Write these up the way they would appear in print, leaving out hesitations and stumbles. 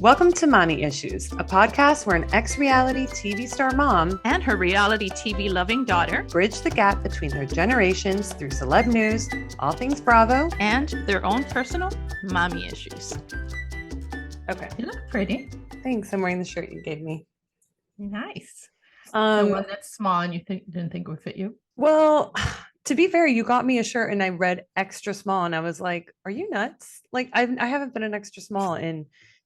Welcome to Mommy Issues, a podcast where an ex-reality TV star mom and her reality TV loving daughter bridge the gap between their generations through celeb news, all things Bravo, and their own personal mommy issues. Okay. You look pretty. Thanks. I'm wearing the shirt you gave me. Nice. The one that's small and you didn't think would fit you? Well, to be fair, you got me a shirt and I read extra small and I was like, are you nuts? Like I haven't been an extra small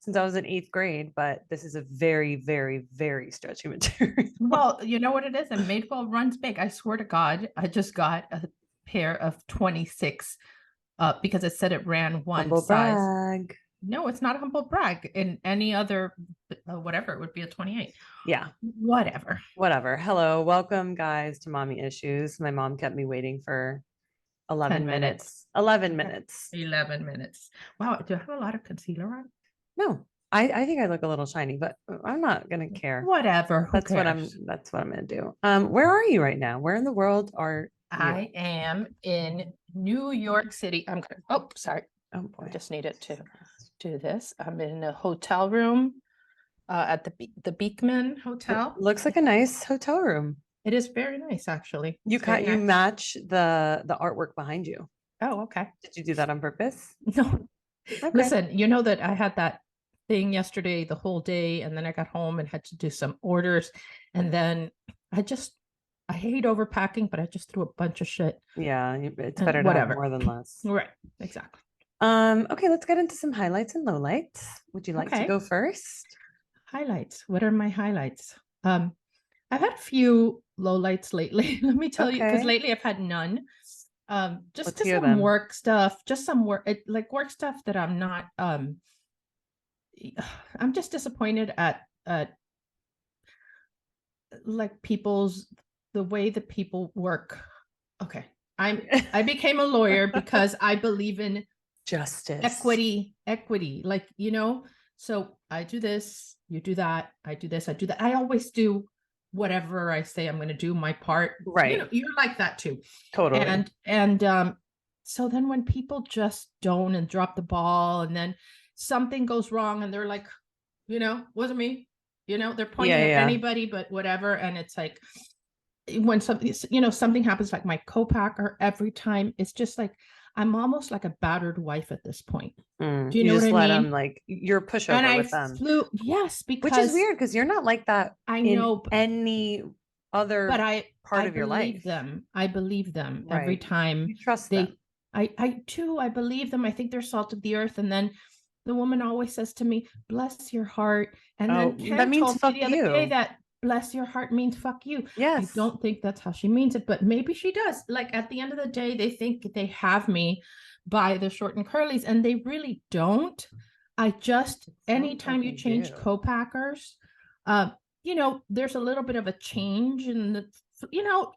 since I was in 8th grade, but this is a very, very, very stretchy material. Well, you know what it is? And Madewell runs big. I swear to God, I just got a pair of 26 because it said it ran one Humble size. brag. No, it's not a humble brag. In any other, whatever, it would be a 28. Yeah. Whatever. Hello. Welcome, guys, to Mommy Issues. My mom kept me waiting for 11 minutes. 11 minutes. 11 minutes. Wow. Do I have a lot of concealer on? No, I think I look a little shiny, but I'm not going to care. Whatever. That's what I'm going to do. Where are you right now? Where in the world are you? I am in New York City. Sorry. Oh boy. I just needed to do this. I'm in a hotel room at the Beekman Hotel. It looks like a nice hotel room. It is very nice, actually. You match the artwork behind you. Oh, okay. Did you do that on purpose? No. Okay. Listen, you know that I had that thing yesterday the whole day, and then I got home and had to do some orders, and then I hate overpacking, but I just threw a bunch of shit. Yeah, it's better to have more than less. Right, exactly. Okay, let's get into some highlights and lowlights. Would you like to go first? Highlights. What are my highlights? I've had a few lowlights lately. Let me tell you, because lately I've had none. Just some work stuff, work stuff that I'm not. I'm just disappointed at like the way that people work. Okay, I became a lawyer because I believe in justice, equity, like, so I do this, you do that, I do this, I do that. I always do whatever I say I'm going to do, my part. Right. You're like that too. Totally. And so then when people just don't and drop the ball, and then something goes wrong and they're like, wasn't me, they're pointing at anybody but whatever. And it's like, when something happens, like my co-packer, every time it's just like, I'm almost like a battered wife at this point. Do you know what I mean? Let them, like, you're pushover with them. Yes, because which is weird because you're not like that. I know any other part of your life. I believe them every time. You trust them. I too. I believe them. I think they're salt of the earth. And then the woman always says to me, "Bless your heart." And then Ken that means told fuck me the you. other day that bless your heart means fuck you. Yes. I don't think that's how she means it, but maybe she does. Like, at the end of the day, they think they have me by the short and curlies, and they really don't. Anytime you change co-packers, there's a little bit of a change in the,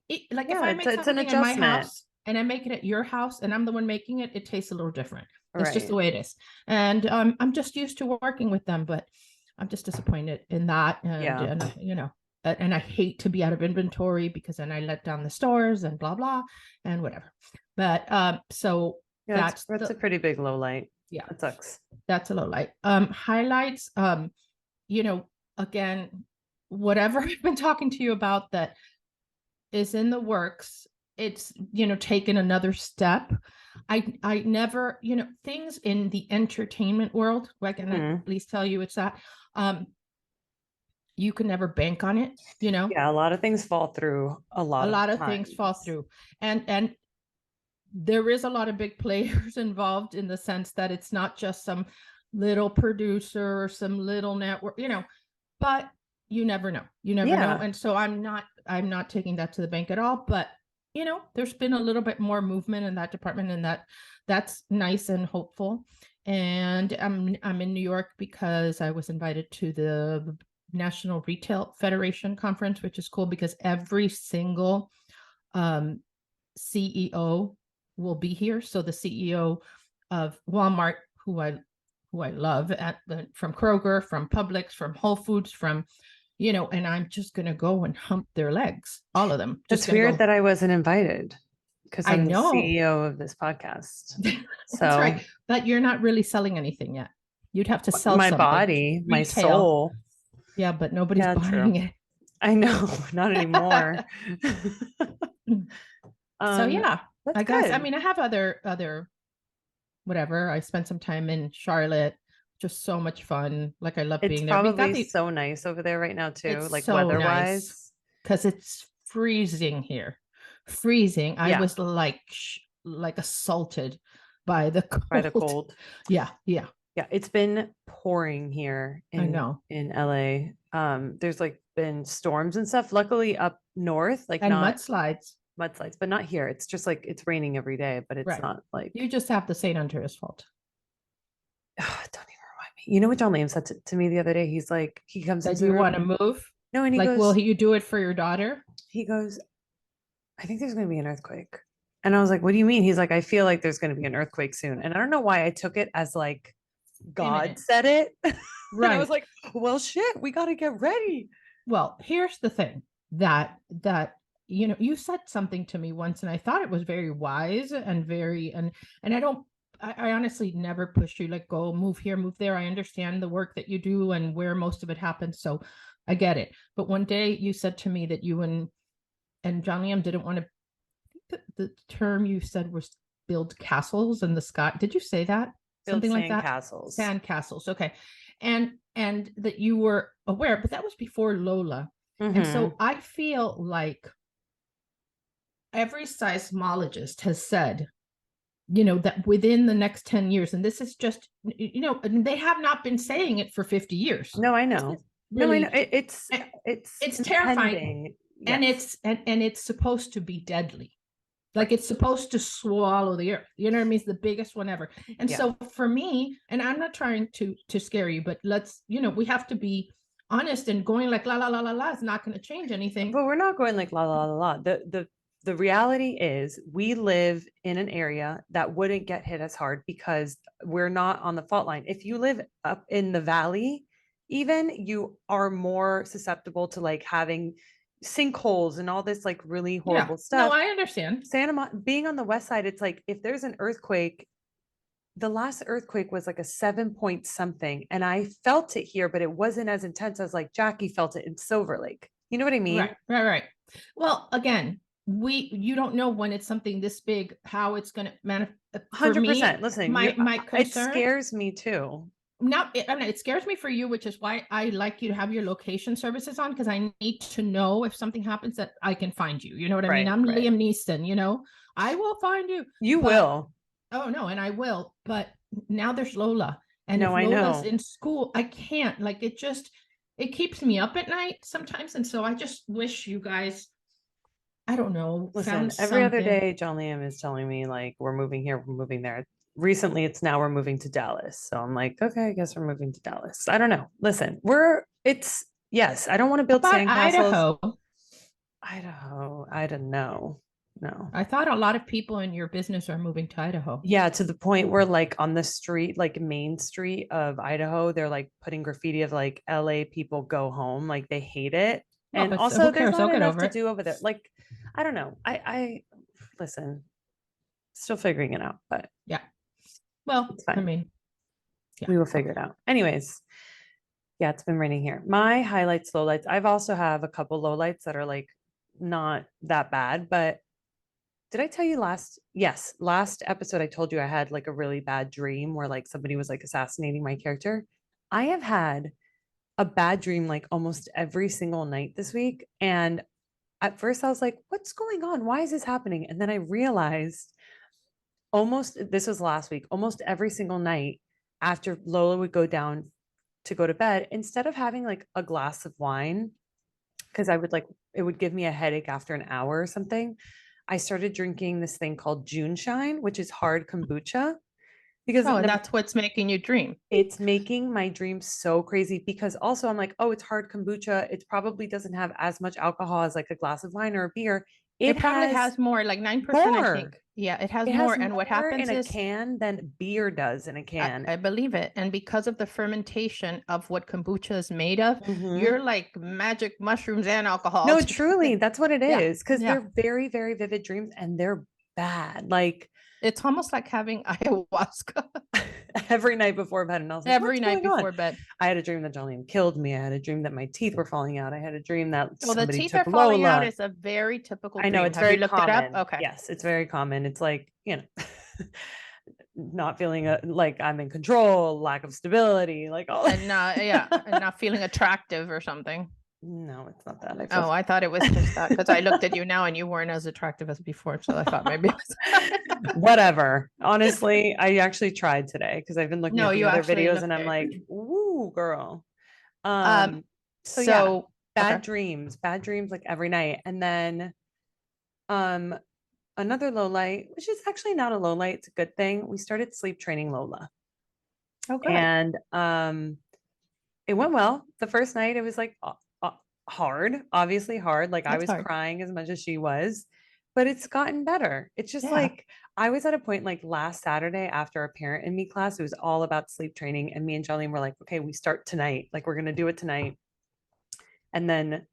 if I make something in my house and I make it at your house and I'm the one making it, it tastes a little different. It's just the way it is. And I'm just used to working with them, but I'm just disappointed in that. And I hate to be out of inventory because then I let down the stores and blah, blah, and whatever. But so that's a pretty big low light. Yeah. That sucks. That's a low light. Highlights, again, whatever I've been talking to you about that is in the works, it's, taken another step. I never, things in the entertainment world, I can at least tell you it's that, you can never bank on it, Yeah, a lot of things fall through. A lot of things fall through. And there is a lot of big players involved, in the sense that it's not just some little producer or some little network, but you never know. You never know. And so I'm not taking that to the bank at all, but there's been a little bit more movement in that department, and that's nice and hopeful. And I'm in New York because I was invited to the National Retail Federation conference, which is cool because every single CEO will be here. So the CEO of Walmart, who I love, from Kroger, from Publix, from Whole Foods, from and I'm just going to go and hump their legs, all of them. It's weird that I wasn't invited because I'm the CEO of this podcast. So that's right. But you're not really selling anything yet. You'd have to sell My something. body, my Retail. soul. Yeah, but nobody's Yeah, buying true. it. I know, not anymore. So yeah, that's I guess. I good. mean, I have other whatever. I spent some time in Charlotte. Just so much fun. Like I love It's being there. We got probably the so nice over there right now too, It's like so nice weather-wise. because it's freezing here. Freezing. I Yeah. was like assaulted by the By the cold. cold. Yeah, yeah. Yeah, it's been pouring here I know. in LA. There's like been storms and stuff. Luckily up north, like And not mudslides. mudslides, but not here. It's just like it's raining every day, but it's Right. not like You just have the St. Andreas fault. don't even remind me. You know what John Liam said to me the other day? He's like, he comes That into the you room. want to move? No, and he Like, goes, will you do it for your daughter? he goes, I think there's gonna be an earthquake. And I was like, what do you mean? He's like, I feel like there's gonna be an earthquake soon. And I don't know why I took it as like God Imminent. said it. Right. And I was like, well, shit, we got to get ready. Well, here's the thing that you said something to me once, and I thought it was very wise and I honestly never push you like go move here, move there. I understand the work that you do and where most of it happens, so I get it. But one day you said to me that you and John Liam didn't want to. The term you said was build castles in the sky. Did you say that? Build Something like that? castles. Sand castles. Okay. And that you were aware, but that was before Lola. And so I feel like every seismologist has said, that within the next 10 years, and this is just, they have not been saying it for 50 years. No, I know. Really, no, I know. It's terrifying. Yes. And it's supposed to be deadly. Like it's supposed to swallow the earth. You know what I mean? It's the biggest one ever. And so for me, and I'm not trying to scare you, but let's, we have to be honest, and going like la la la la la is not going to change anything. But we're not going like la la la la. The reality is we live in an area that wouldn't get hit as hard because we're not on the fault line. If you live up in the valley, even you are more susceptible to like having sinkholes and all this like really horrible stuff. No, I understand. Being on the west side, it's like if there's an earthquake, the last earthquake was like a 7 point something, and I felt it here, but it wasn't as intense as like Jackie felt it in Silver Lake. You know what I mean? Right. Well, again, you don't know when it's something this big how it's going to manifest. 100%. Listen, my concern, it scares me too. It scares me for you, which is why I like you to have your location services on, because I need to know if something happens that I can find you. You know what I mean? I'm Liam Neeson, I will find you. You will. Oh no, and I will. But now there's Lola. And no, if Lola's I know. in school, I can't. Like it keeps me up at night sometimes. And so I just wish you guys, I don't know. Listen, every other day, John Liam is telling me like, we're moving here, we're moving there. Recently it's now we're moving to Dallas. So I'm like, okay, I guess we're moving to Dallas. I don't know. Listen, yes, I don't want to build sandcastles. Idaho. I don't know. No. I thought a lot of people in your business are moving to Idaho. Yeah, to the point where like on the street, like Main Street of Idaho, they're like putting graffiti of like LA people go home. Like they hate it. Well, and also there's not enough to do over there. Like, I don't know. I listen, still figuring it out, but yeah. Well, I mean, we will figure it out. Anyways, yeah, it's been raining here. My highlights, lowlights. I've also have a couple lowlights that are like not that bad, but did I tell you last episode I told you I had like a really bad dream where like somebody was like assassinating my character. I have had a bad dream like almost every single night this week, and at first I was like, what's going on? Why is this happening? And then I realized this was last week, almost every single night after Lola would go down to go to bed, instead of having like a glass of wine, because it would give me a headache after an hour or something, I started drinking this thing called June Shine, which is hard kombucha. Because that's what's making you dream. It's making my dreams so crazy, because also I'm like, oh, it's hard kombucha. It probably doesn't have as much alcohol as like a glass of wine or a beer. It probably has more, like 9%, I think. Yeah, it has more. And what happens in a can than beer does in a can. I believe it. And because of the fermentation of what kombucha is made of, you're like magic mushrooms and alcohol. No, truly, that's what it is. Because they're very, very vivid dreams, and they're bad. Like It's almost like having ayahuasca every night before bed. And I was like, every what's night going on? before bed. I had a dream that Jolene killed me. I had a dream that my teeth were falling out. I had a dream that Well, the somebody teeth took are falling out Lola. is a very typical I know dream. it's Have very you looked common. it up? Okay. Yes, it's very common. It's like, not feeling like I'm in control, lack of stability, like all. And and not feeling attractive or something. No, it's not that. I thought it was just that because I looked at you now and you weren't as attractive as before. So I thought maybe it was whatever. Honestly, I actually tried today because I've been looking at the other videos and I'm like, ooh, girl. So bad dreams like every night. And then another low light, which is actually not a low light, it's a good thing. We started sleep training Lola. Okay. And it went well. The first night it was like hard, obviously hard. Like I was crying as much as she was, but it's gotten better. It's just like I was at a point like last Saturday after a parent and me class, it was all about sleep training. And me and Jolene were like, okay, we start tonight. Like we're gonna do it tonight. And then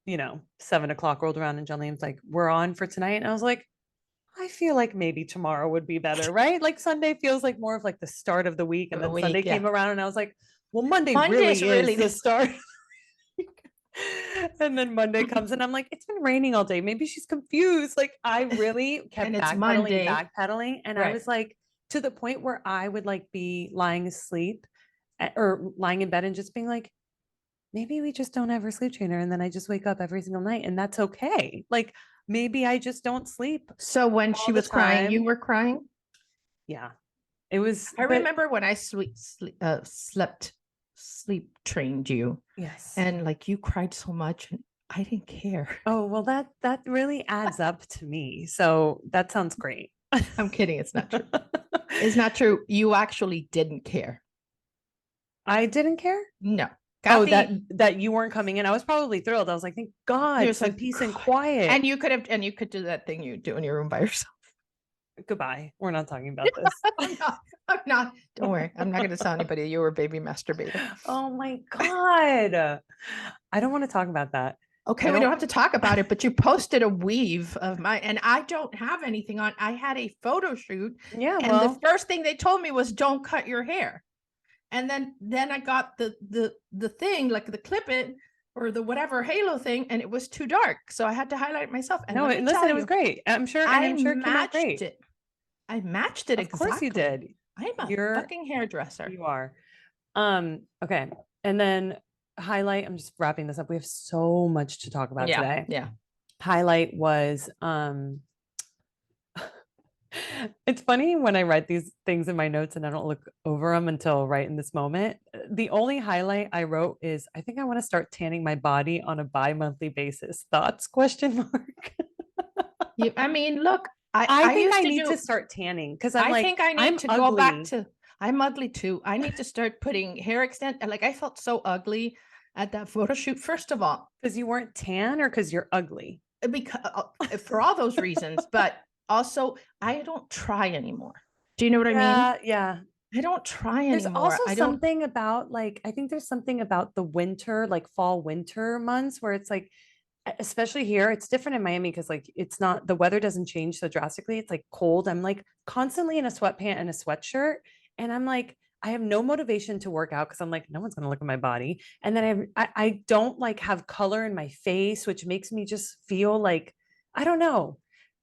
7:00 rolled around and Jolene's like, we're on for tonight. And I was like, I feel like maybe tomorrow would be better, right? Like Sunday feels like more of like the start of the week. And then Sunday came around and I was like, well, Monday really is the start. And then Monday comes and I'm like, it's been raining all day. Maybe she's confused. Like I really kept backpedaling. And I was like, to the point where I would like be lying asleep or lying in bed and just being like, maybe we just don't ever sleep train her. And then I just wake up every single night and that's okay. Like maybe I just don't sleep. So when she was crying, you were crying? Yeah. It was. I remember when I sleep trained you. Yes. And like you cried so much and I didn't care. Oh, well, that really adds up to me. So that sounds great. I'm kidding. It's not true. It's not true. You actually didn't care. I didn't care? No. Kathy, that you weren't coming in. I was probably thrilled. I was like, thank God, some peace and quiet. And you could do that thing you do in your room by yourself. Goodbye. We're not talking about this. I'm not. Don't worry. I'm not going to tell anybody you were baby masturbating. Oh my God. I don't want to talk about that. Okay, we don't have to talk about it, but you posted a weave of mine and I don't have anything on. I had a photo shoot. Yeah. And the first thing they told me was don't cut your hair. And then I got the thing, like the clip it or the whatever halo thing, and it was too dark. So I had to highlight it myself. And listen, it was great. I'm sure it came out great. I matched it. Of course you did. I'm a fucking hairdresser. You are. Okay. And then highlight, I'm just wrapping this up. We have so much to talk about today. Yeah. Highlight was it's funny when I write these things in my notes and I don't look over them until right in this moment. The only highlight I wrote is I think I want to start tanning my body on a bi-monthly basis. Thoughts? Question mark. I mean, look, I think I need to start tanning because I think I need to go back to. I'm ugly too. I need to start putting hair extent. Like I felt so ugly at that photo shoot. First of all, because you weren't tan or because you're ugly. Because for all those reasons, but also I don't try anymore. Do you know what I mean? Yeah. I don't try anymore. There's also something about like I think there's something about the winter, like fall winter months where it's like, especially here, it's different in Miami because like it's not the weather doesn't change so drastically. It's like cold. I'm like constantly in a sweatpant and a sweatshirt. And I'm like, I have no motivation to work out because I'm like, no one's going to look at my body. And then I don't like have color in my face, which makes me just feel like, I don't know,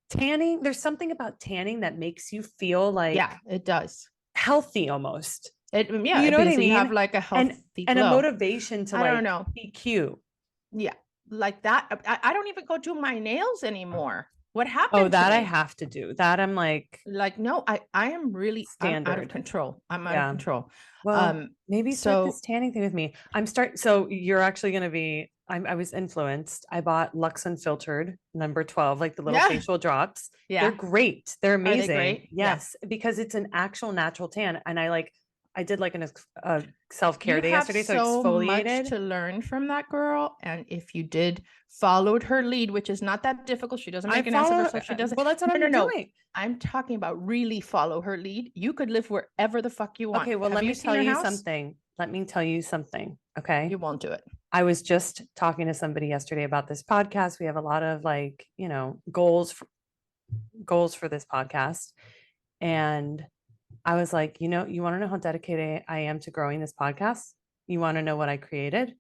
tanning. There's something about tanning that makes you feel like, yeah, it does. Healthy almost. You know what I mean? You have like a healthy and a motivation to like be cute. Yeah. Like that. I don't even go do my nails anymore. What happened? Oh, that I have to do that. I'm like, no, I am really standard. I'm out of control. I'm out of control. Well, maybe start this tanning thing with me. So you're actually going to be, I was influenced. I bought Luxe Unfiltered number 12, like the little facial drops. Yeah. They're great. They're amazing. Are they great? Yes. Yeah. Because it's an actual natural tan. And I did like a self-care day yesterday. So exfoliated. Much to learn from that girl. And if you did followed her lead, which is not that difficult. She doesn't make an ass of herself. She doesn't. Well, that's what I'm doing. I'm talking about really follow her lead. You could live wherever the fuck you want. Okay. Well, let me tell you something. Okay. You won't do it. I was just talking to somebody yesterday about this podcast. We have a lot of like, goals for this podcast. And I was like, you want to know how dedicated I am to growing this podcast? You want to know what I created?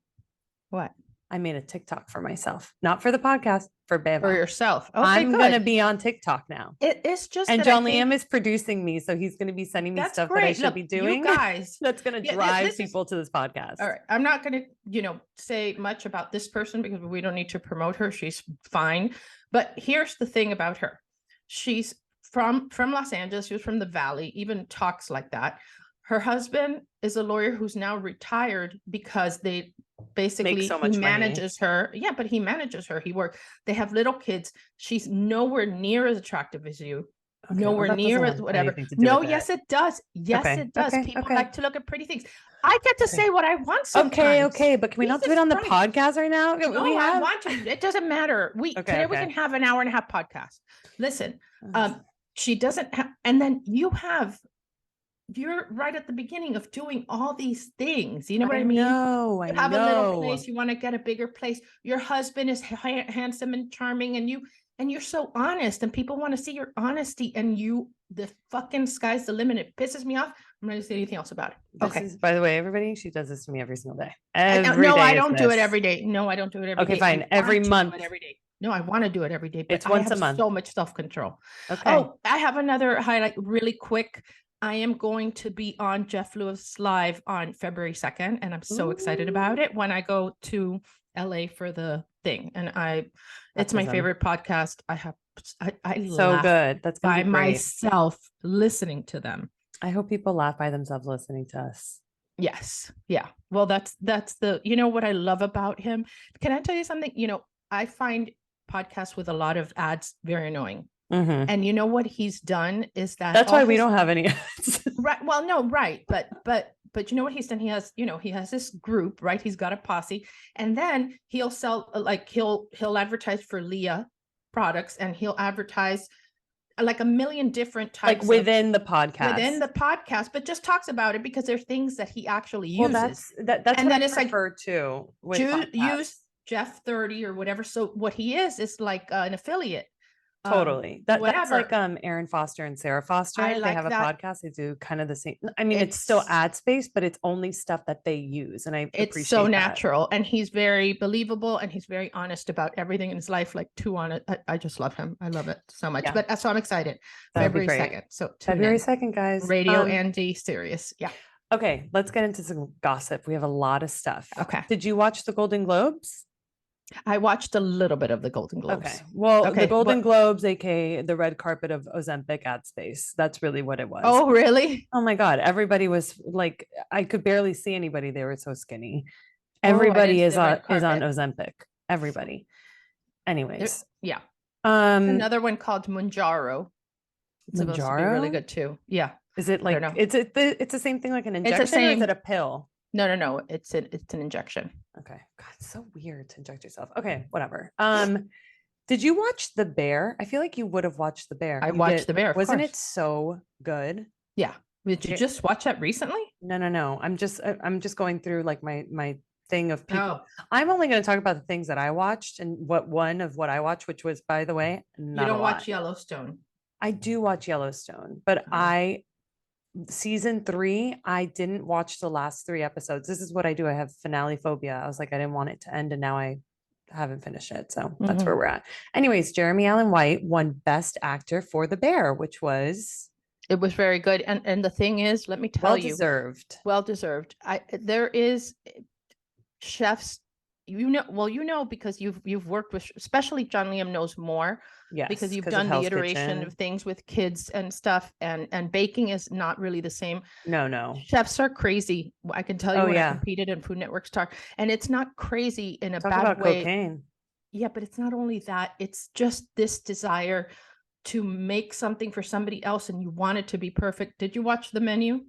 What? I made a TikTok for myself, not for the podcast, for Beva. For yourself. Okay, I'm good. going to be on TikTok now. It's just and that John Liam is producing me, so he's going to be sending me stuff that I should be doing. You guys, that's going to drive people to this podcast. All right, I'm not going to, say much about this person because we don't need to promote her. She's fine. But here's the thing about her: she's from Los Angeles. She was from the Valley. Even talks like that. Her husband is a lawyer who's now retired because they basically so much he manages money. her. Yeah, but he manages her. They have little kids. She's nowhere near as attractive as you. Okay, nowhere near as whatever. No, yes, it does. Yes, it does. People like to look at pretty things. I get to say what I want sometimes. Okay, but can we not do it on the podcast right now? No, I want to. It doesn't matter. Today we can have an hour and a half podcast. Listen, she doesn't have, and then you're right at the beginning of doing all these things. You know what I mean? You have a little place. You want to get a bigger place. Your husband is handsome and charming, and you're so honest, and people want to see your honesty, and the fucking sky's the limit. It pisses me off. I'm not going to say anything else about it. By the way, everybody, she does this to me every single day. I don't do it every day. No, I don't do it every day. Okay, fine. Every month. Every day. No, I want to do it every day, but it's once a month. So much self-control. Okay. Oh, I have another highlight really quick. I am going to be on Jeff Lewis Live on February 2nd, and I'm so excited about it when I go to LA for the thing. And it's my favorite podcast. I so laugh good. That's by myself listening to them. I hope people laugh by themselves listening to us. Yes. Yeah. Well, that's the, what I love about him. Can I tell you something? I find podcasts with a lot of ads very annoying. Mm-hmm. And you know what he's done is that's why we don't have any ads. Right. Well, no, right. But you know what he's done? He has this group, right? He's got a posse, and then he'll sell, he'll advertise for Leah products, and he'll advertise like a million different types within the podcast, but just talks about it because they're things that he actually uses. Well, that's and what then I it's prefer too. Use Jeff 30 or whatever. So what he is like an affiliate. Totally. That's like Aaron Foster and Sarah Foster. They have a podcast. They do kind of the same. I mean, it's still ad space, but it's only stuff that they use. And it's so natural. And he's very believable, and he's very honest about everything in his life, like too honest. I just love him. I love it so much. Yeah. But so I'm excited. February 2nd. So February 2nd, guys. Radio Andy Sirius. Yeah. Okay, let's get into some gossip. We have a lot of stuff. Okay. Did you watch the Golden Globes? I watched a little bit of the Golden Globes. Okay. Well, the Golden Globes, aka the red carpet of Ozempic ad space. That's really what it was. Oh, really? Oh my God. Everybody was like, I could barely see anybody. They were so skinny. Everybody is on Ozempic. Everybody. Anyways. Yeah. Another one called Mounjaro. It's supposed to be really good too. Yeah. Is it like it's the same thing like an injection, or is it a pill? No. It's an injection. Okay. God, it's so weird to inject yourself. Okay, whatever. Did you watch The Bear? I feel like you would have watched The Bear. I watched The Bear. Wasn't it so good? Yeah. Did you just watch that recently? No. I'm just going through like my thing of people. I'm only going to talk about the things that I watched, and what I watched, which was, by the way, not you don't watch Yellowstone. I do watch Yellowstone, but season 3, I didn't watch the last 3 episodes. This is what I do. I have finale phobia. I was like, I didn't want it to end, and now I haven't finished it. So that's where we're at. Anyways, Jeremy Allen White won Best Actor for The Bear, which was... It was very good. And the thing is, let me tell you. Well deserved. There is chefs, because you've worked with, especially John Liam knows more. Yes, because you've done the iteration of things with kids and stuff, and baking is not really the same. No. Chefs are crazy. I can tell you I competed in Food Network Star, and it's not crazy in a bad way. Cocaine. Yeah, but it's not only that. It's just this desire to make something for somebody else, and you want it to be perfect. Did you watch The Menu?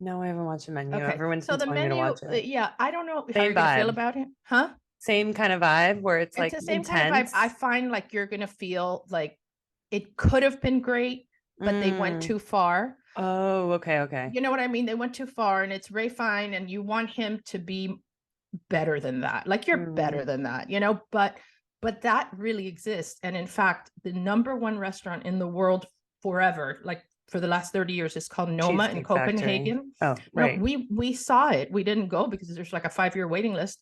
No, I haven't watched The Menu. Okay. Everyone's so been telling me to watch it. Yeah, I don't know how you're gonna feel about it, huh? Same kind of vibe where it's like the same intense. kind of vibe. I find like you're gonna feel like it could have been great, but they went too far. Oh, okay. You know what I mean? They went too far, and it's Ray Fine, and you want him to be better than that. Like you're better than that, but that really exists. And in fact, the #1 restaurant in the world forever, like for the last 30 years. It's called Noma in Cheesecake Factory. Copenhagen. Oh, right. No, we saw it. We didn't go because there's like a 5-year waiting list.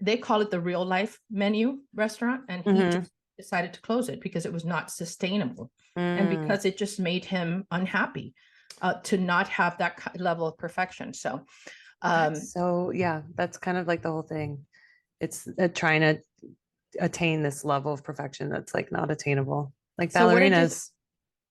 They call it the real life menu restaurant, and he just decided to close it because it was not sustainable, and because it just made him unhappy to not have that level of perfection. So yeah, that's kind of like the whole thing. It's trying to attain this level of perfection that's like not attainable, like ballerinas.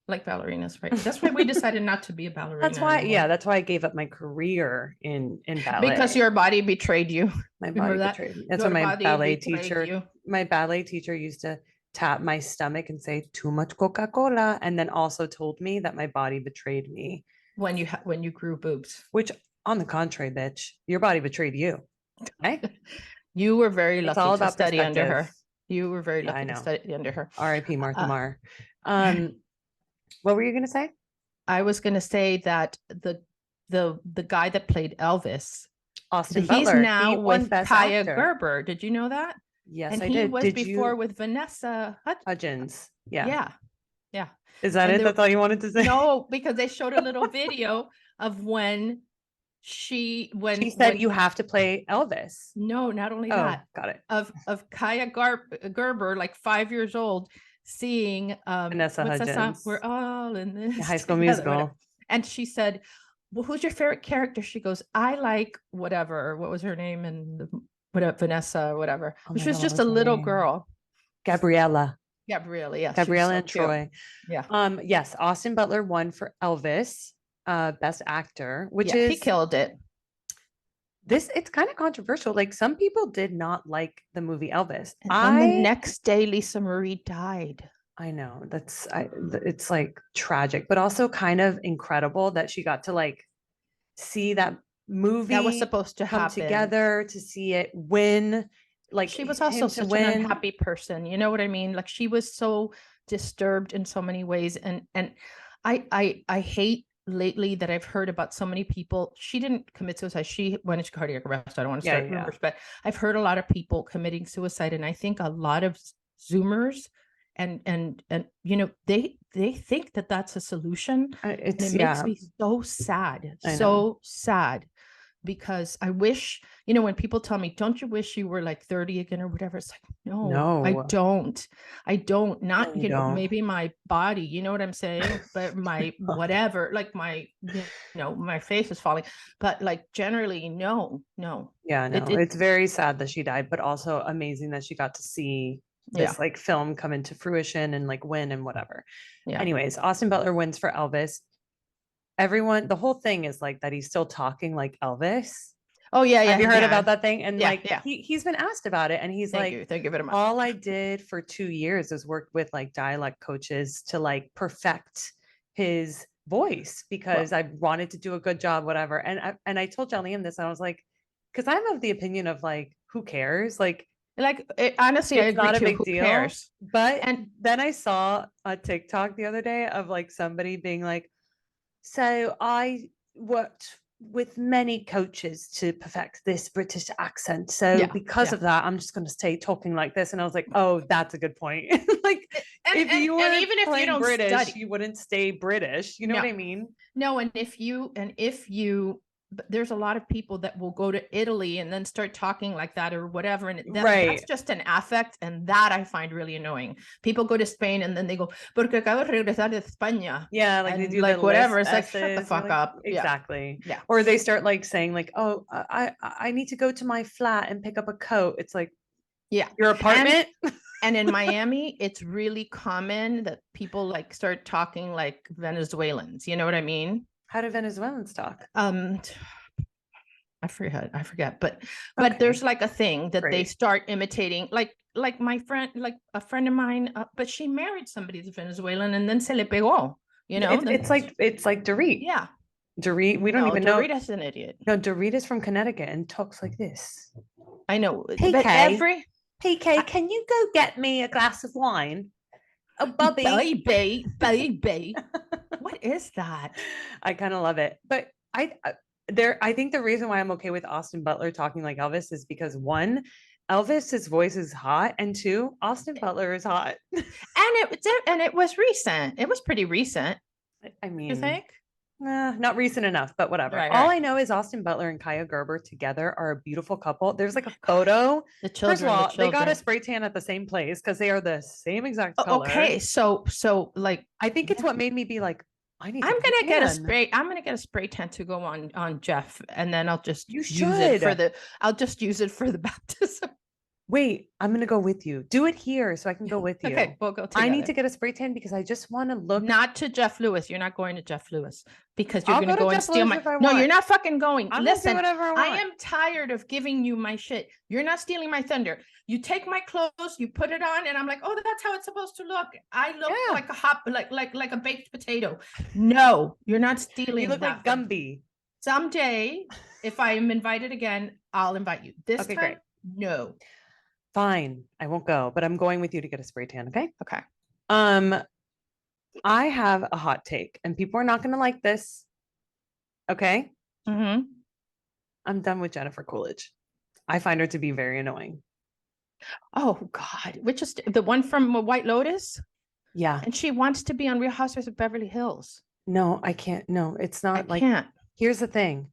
Like ballerinas, right? That's why we decided not to be a ballerina. That's why, anymore. that's why I gave up my career in ballet. Because your body betrayed you. My body betrayed me. That's why my ballet teacher used to tap my stomach and say, too much Coca-Cola, and then also told me that my body betrayed me. When you grew boobs. Which, on the contrary, bitch, your body betrayed you. Okay? You were very lucky to study under her. You were very lucky to study under her. R.I.P. Martha Marr. What were you going to say? I was going to say that the guy that played Elvis, Austin Butler, he's now with Kaya Gerber. Did you know that? Yes, and I he did. was before with Vanessa Hudgens. Yeah. Is that it? That's all you wanted to say? No, because they showed a little video of when she said you have to play Elvis. No, not only that. Got it. Of Kaya Gerber, like 5 years old, seeing Vanessa Hudgens. We're all in this High School Musical. Whatever. And she said, well, who's your favorite character? She goes, I like whatever. What was her name? And Vanessa or whatever. She was just a little girl. Gabriella, yes. Gabriella and cute. Troy. Yeah. Yes, Austin Butler won for Elvis, Best Actor, which is he killed it. It's kind of controversial. Like, some people did not like the movie Elvis. And the next day, Lisa Marie died. I know it's like tragic, but also kind of incredible that she got to like see that movie that was supposed to come happen together, to see it win. Like, she was also such an unhappy person. You know what I mean? Like, she was so disturbed in so many ways. And I hate lately that I've heard about so many people. She didn't commit suicide. She went into cardiac arrest. I don't want to start rumors, but I've heard a lot of people committing suicide. And I think a lot of Zoomers and you know, they think that that's a solution. It makes me so sad, sad, because I wish, you know, when people tell me, don't you wish you were like 30 again or whatever? It's like, no, I don't. Not, you know, maybe my body, you know what I'm saying? But my whatever, like my, you know, my face is falling, but like generally, no. Yeah, no, it's very sad that she died, but also amazing that she got to see this like film come into fruition and like win and whatever. Anyways, Austin Butler wins for Elvis. Everyone, the whole thing is like that he's still talking like Elvis. Oh yeah. Have you heard about that thing? And he's been asked about it, and he's thank you very much. All I did for 2 years is work with like dialect coaches to like perfect his voice, because I wanted to do a good job, whatever. And I told Jolene this, and I was like, because I'm of the opinion of like, who cares? Like honestly, it's not a big deal. Cares? And then I saw a TikTok the other day of like somebody being like, so I worked with many coaches to perfect this British accent. So because of that, I'm just going to stay talking like this. And I was like, oh, that's a good point. Like, if you were even if you don't British, study, you wouldn't stay British. You know what I mean? No. And if you there's a lot of people that will go to Italy and then start talking like that or whatever. And that's just an affect. And that I find really annoying. People go to Spain and then they go, porque acabo de regresar de España. Yeah. Like they do like whatever. It's like, shut the fuck up. Exactly. Yeah. Or they start like saying like, oh, I need to go to my flat and pick up a coat. It's like, your apartment. And in Miami, it's really common that people like start talking like Venezuelans. You know what I mean? How do Venezuelans talk? I forget, but there's like a thing that they start imitating, like my friend, like a friend of mine, but she married somebody that's Venezuelan, and then se le pegó, you know. It's like Dorit. Yeah. Dorit, we don't even know. Dorit is an idiot. No, Dorit is from Connecticut and talks like this. I know. PK, can you go get me a glass of wine? Oh, Bobby. Baby. What is that? I kind of love it. But I think the reason why I'm okay with Austin Butler talking like Elvis is because, one, Elvis's voice is hot, and two, Austin Butler is hot. And it was recent. It was pretty recent. I You mean, think? not recent enough, but whatever. Right, All right. I know is Austin Butler and Kaya Gerber together are a beautiful couple. There's like a photo. The First of children, the all, they got a children. spray tan at the same place because they are the same exact Okay, color. so like I think it's what made me be like, I need to I'm get a gonna get a tan. spray. I'm gonna get a spray tan to go on Jeff, and then I'll just You use it for should. the. I'll just use it for the baptism. Wait, I'm gonna go with you. Do it here so I can go with you. Okay, we'll go I need together. to get a spray tan because I just want to look. Not to Jeff Lewis. You're not going to Jeff Lewis because you're I'll gonna go to go and Jeff steal Lewis my. if I No, want. you're not fucking going. I'm gonna do Listen, whatever I I want. am tired of giving you my shit. You're not stealing my thunder. You take my clothes, you put it on, and I'm like, oh, that's how it's supposed to look. I look Yeah. like a like a baked potato. No, you're not stealing. You look like that. Gumby. Someday, if I am invited again, I'll invite you. This Okay, time, great. no. Fine, I won't go, but I'm going with you to get a spray tan. Okay. Okay. I have a hot take, and people are not gonna like this. Okay. Mm-hmm. I'm done with Jennifer Coolidge. I find her to be very annoying. Oh God, which is the one from White Lotus? Yeah. And she wants to be on Real Housewives of Beverly Hills. No, I can't. No, it's not I like. can't. Here's the thing.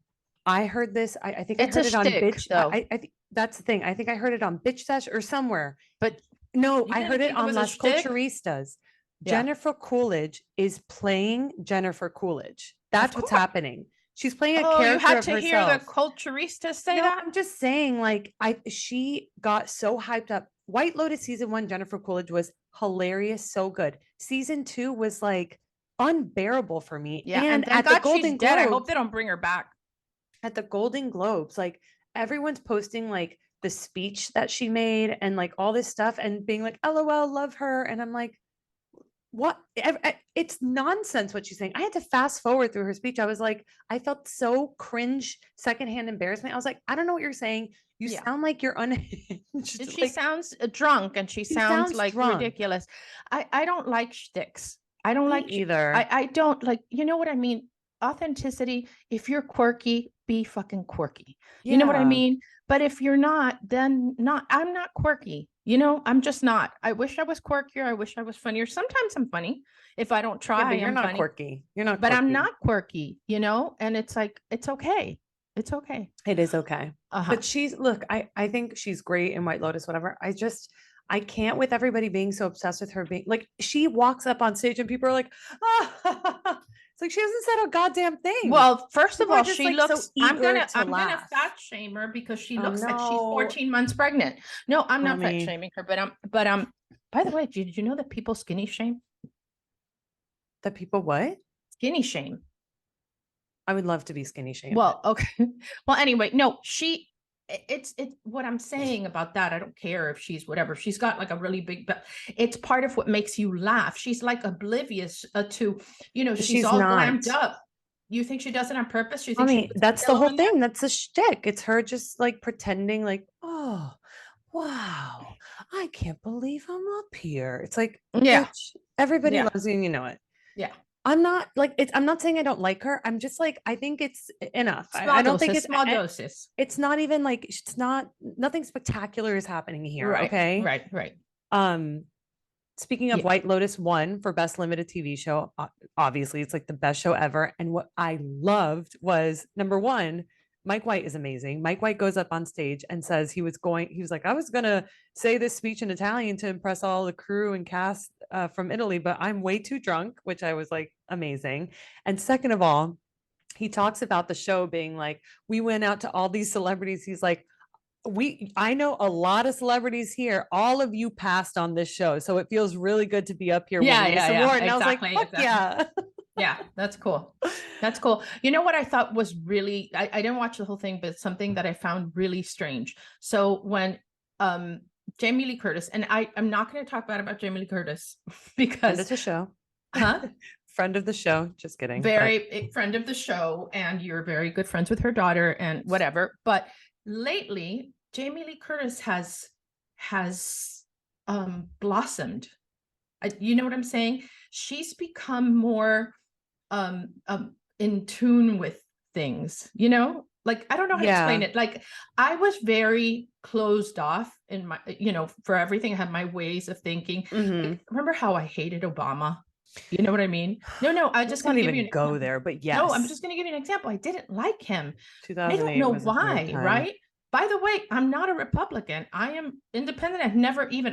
I heard this. I think It's I a heard it on shtick, Bitch. though. I think that's the thing. I think I heard it on Bitch Sesh or somewhere. But No, you I didn't heard it think it on was a Las shtick? Culturistas. Yeah. Jennifer Coolidge is playing Jennifer Coolidge. That's what's course. happening. She's playing a Oh, character you had of to herself. hear the culturista say No, that? I'm just saying, like, she got so hyped up. White Lotus season 1, Jennifer Coolidge was hilarious, so good. Season 2 was like unbearable for me. Yeah, and thank at God the Golden she's dead. I hope Globes, they don't bring her back. at the Golden Globes, like everyone's posting like the speech that she made and like all this stuff and being like, LOL, love her. And I'm like, what? It's nonsense what she's saying. I had to fast forward through her speech. I was like, I felt so cringe, secondhand embarrassment. I was like, I don't know what you're saying. You Yeah. sound like you're unhinged. She Like, sounds drunk and she sounds like drunk. ridiculous. I don't like shticks. I don't Me like either. I don't like, you know what I mean? Authenticity. If you're quirky, be fucking quirky. You know what I Yeah. mean? But if you're not, then not. I'm not quirky. You know, I'm just not. I wish I was quirkier. I wish I was funnier. Sometimes I'm funny. If I don't try, Yeah, but you're I'm not funny. quirky. You're not But I'm quirky. not quirky, you know? And it's like, it's okay. It's okay. It is okay. Uh-huh. But look, I think she's great in White Lotus, whatever. I can't with everybody being so obsessed with her being like, she walks up on stage and people are like, ah, it's like she hasn't said a goddamn thing. Well, first of People are all, just, she like, looks. so I'm eager gonna to laugh. fat shame her because she Oh, looks like she's no. 14 months pregnant. No, I'm not fat Mommy. shaming her, but by the way, did you know that people skinny shame? That people what? Skinny shame. I would love to be skinny shamed. Well, okay. Well, anyway, no, it's what I'm saying about that. I don't care if she's whatever. She's got like a really big, but it's part of what makes you laugh. She's like oblivious to, you know, she's all glammed up. You think she does it on purpose? You I think mean, that's the whole thing. That's a shtick. It's her just like pretending like, oh, wow, I can't believe I'm up here. It's like, yeah, bitch, everybody Yeah. loves you and you know it. yeah. I'm not like I'm not saying I don't like her. I'm just like, I think it's enough. Small I don't think doses, it's small doses. It's not even like nothing spectacular is happening here. Right. Okay. Right. Speaking of Yeah. White Lotus won for best limited TV show, obviously it's like the best show ever. And what I loved was number one, Mike White is amazing. Mike White goes up on stage and says he was like, I was going to say this speech in Italian to impress all the crew and cast from Italy, but I'm way too drunk, which I was like, amazing. And second of all, he talks about the show being like, we went out to all these celebrities. He's like, I know a lot of celebrities here. All of you passed on this show. So it feels really good to be up here. winning this award. And Exactly, I was like, fuck yeah. Yeah, that's cool. That's cool. You know what I thought was really, I didn't watch the whole thing, but something that I found really strange. So when Jamie Lee Curtis, and I'm not going to talk bad about Jamie Lee Curtis because Friend of the show. Huh? Friend of the show. Just kidding. Friend of the show, and you're very good friends with her daughter and whatever. But lately, Jamie Lee Curtis has blossomed. You know what I'm saying? She's become more in tune with things, you know, like, I don't know how to explain it. Like, I was very closed off in my, you know, for everything. I had my ways of thinking. Mhm. Like, remember how I hated Obama? You know what I mean? No, I Let's just not going to give you even an go example. there, but No, I'm yes, just going to give you an example. I didn't like him. I don't 2008 know was a weird why, time. right? By the way, I'm not a Republican. I am independent.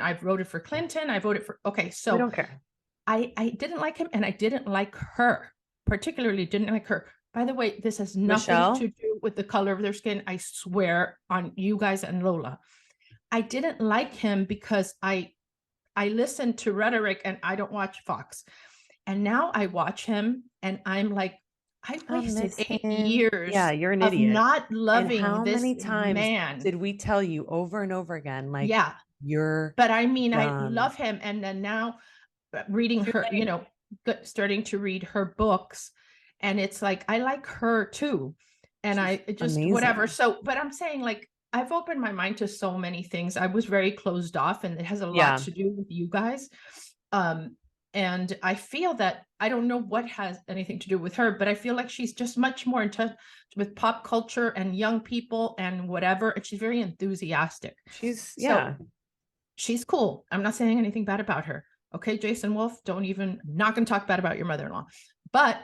I've voted for Clinton. I voted for, okay, We so don't care. I didn't like him and I didn't like her, particularly didn't like her. By the way, this has nothing Michelle? to do with the color of their skin. I swear on you guys and Lola. I didn't like him because I listened to rhetoric and I don't watch Fox. And now I watch him and I'm like, I I wasted miss 8 years Yeah, you're an of idiot. not And loving how this many times man. did we tell you over and over again, like, Yeah. you're But I mean, I dumb. love him. And then now reading Too her, late. starting to read her books. And it's like, I like her too. And She's I just, amazing. whatever. So, but I'm saying like, I've opened my mind to so many things. I was very closed off and it has a Yeah. lot to do with you guys. And I feel that I don't know what has anything to do with her, but I feel like she's just much more in touch with pop culture and young people and whatever. And she's very enthusiastic. She's, So yeah. she's cool. I'm not saying anything bad about her. Okay, Jason Wolf, not going to talk bad about your mother-in-law. But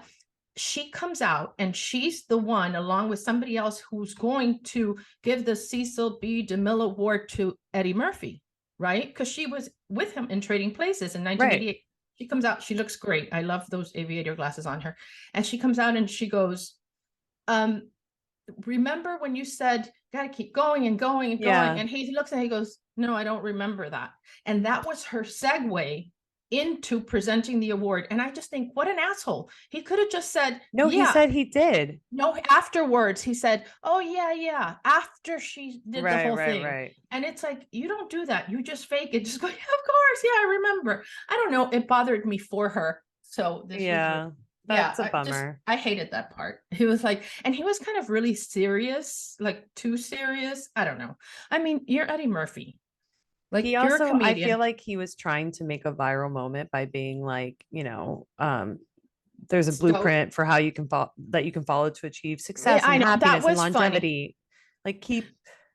she comes out and she's the one, along with somebody else, who's going to give the Cecil B. DeMille Award to Eddie Murphy, right? Because she was with him in Trading Places in 1988. Right. She comes out, she looks great. I love those aviator glasses on her. And she comes out and she goes, remember when you said, gotta keep going and going and going? And he looks and he goes, no, I don't remember that. And that was her segue into presenting the award. And I just think, what an asshole. He could have just said, no, he said he did. No, afterwards he said, oh yeah, after she did the whole thing. Right. And it's like, you don't do that. You just fake it. Just go, yeah, of course. Yeah, I remember. I don't know. It bothered me for her. So this was that's a bummer. I hated that part. He was like, and he was kind of really serious, like too serious. I don't know. I mean, you're Eddie Murphy. Like, he also, I feel like he was trying to make a viral moment by being like, there's a blueprint for how you can follow to achieve success and happiness and longevity. Funny. Like, keep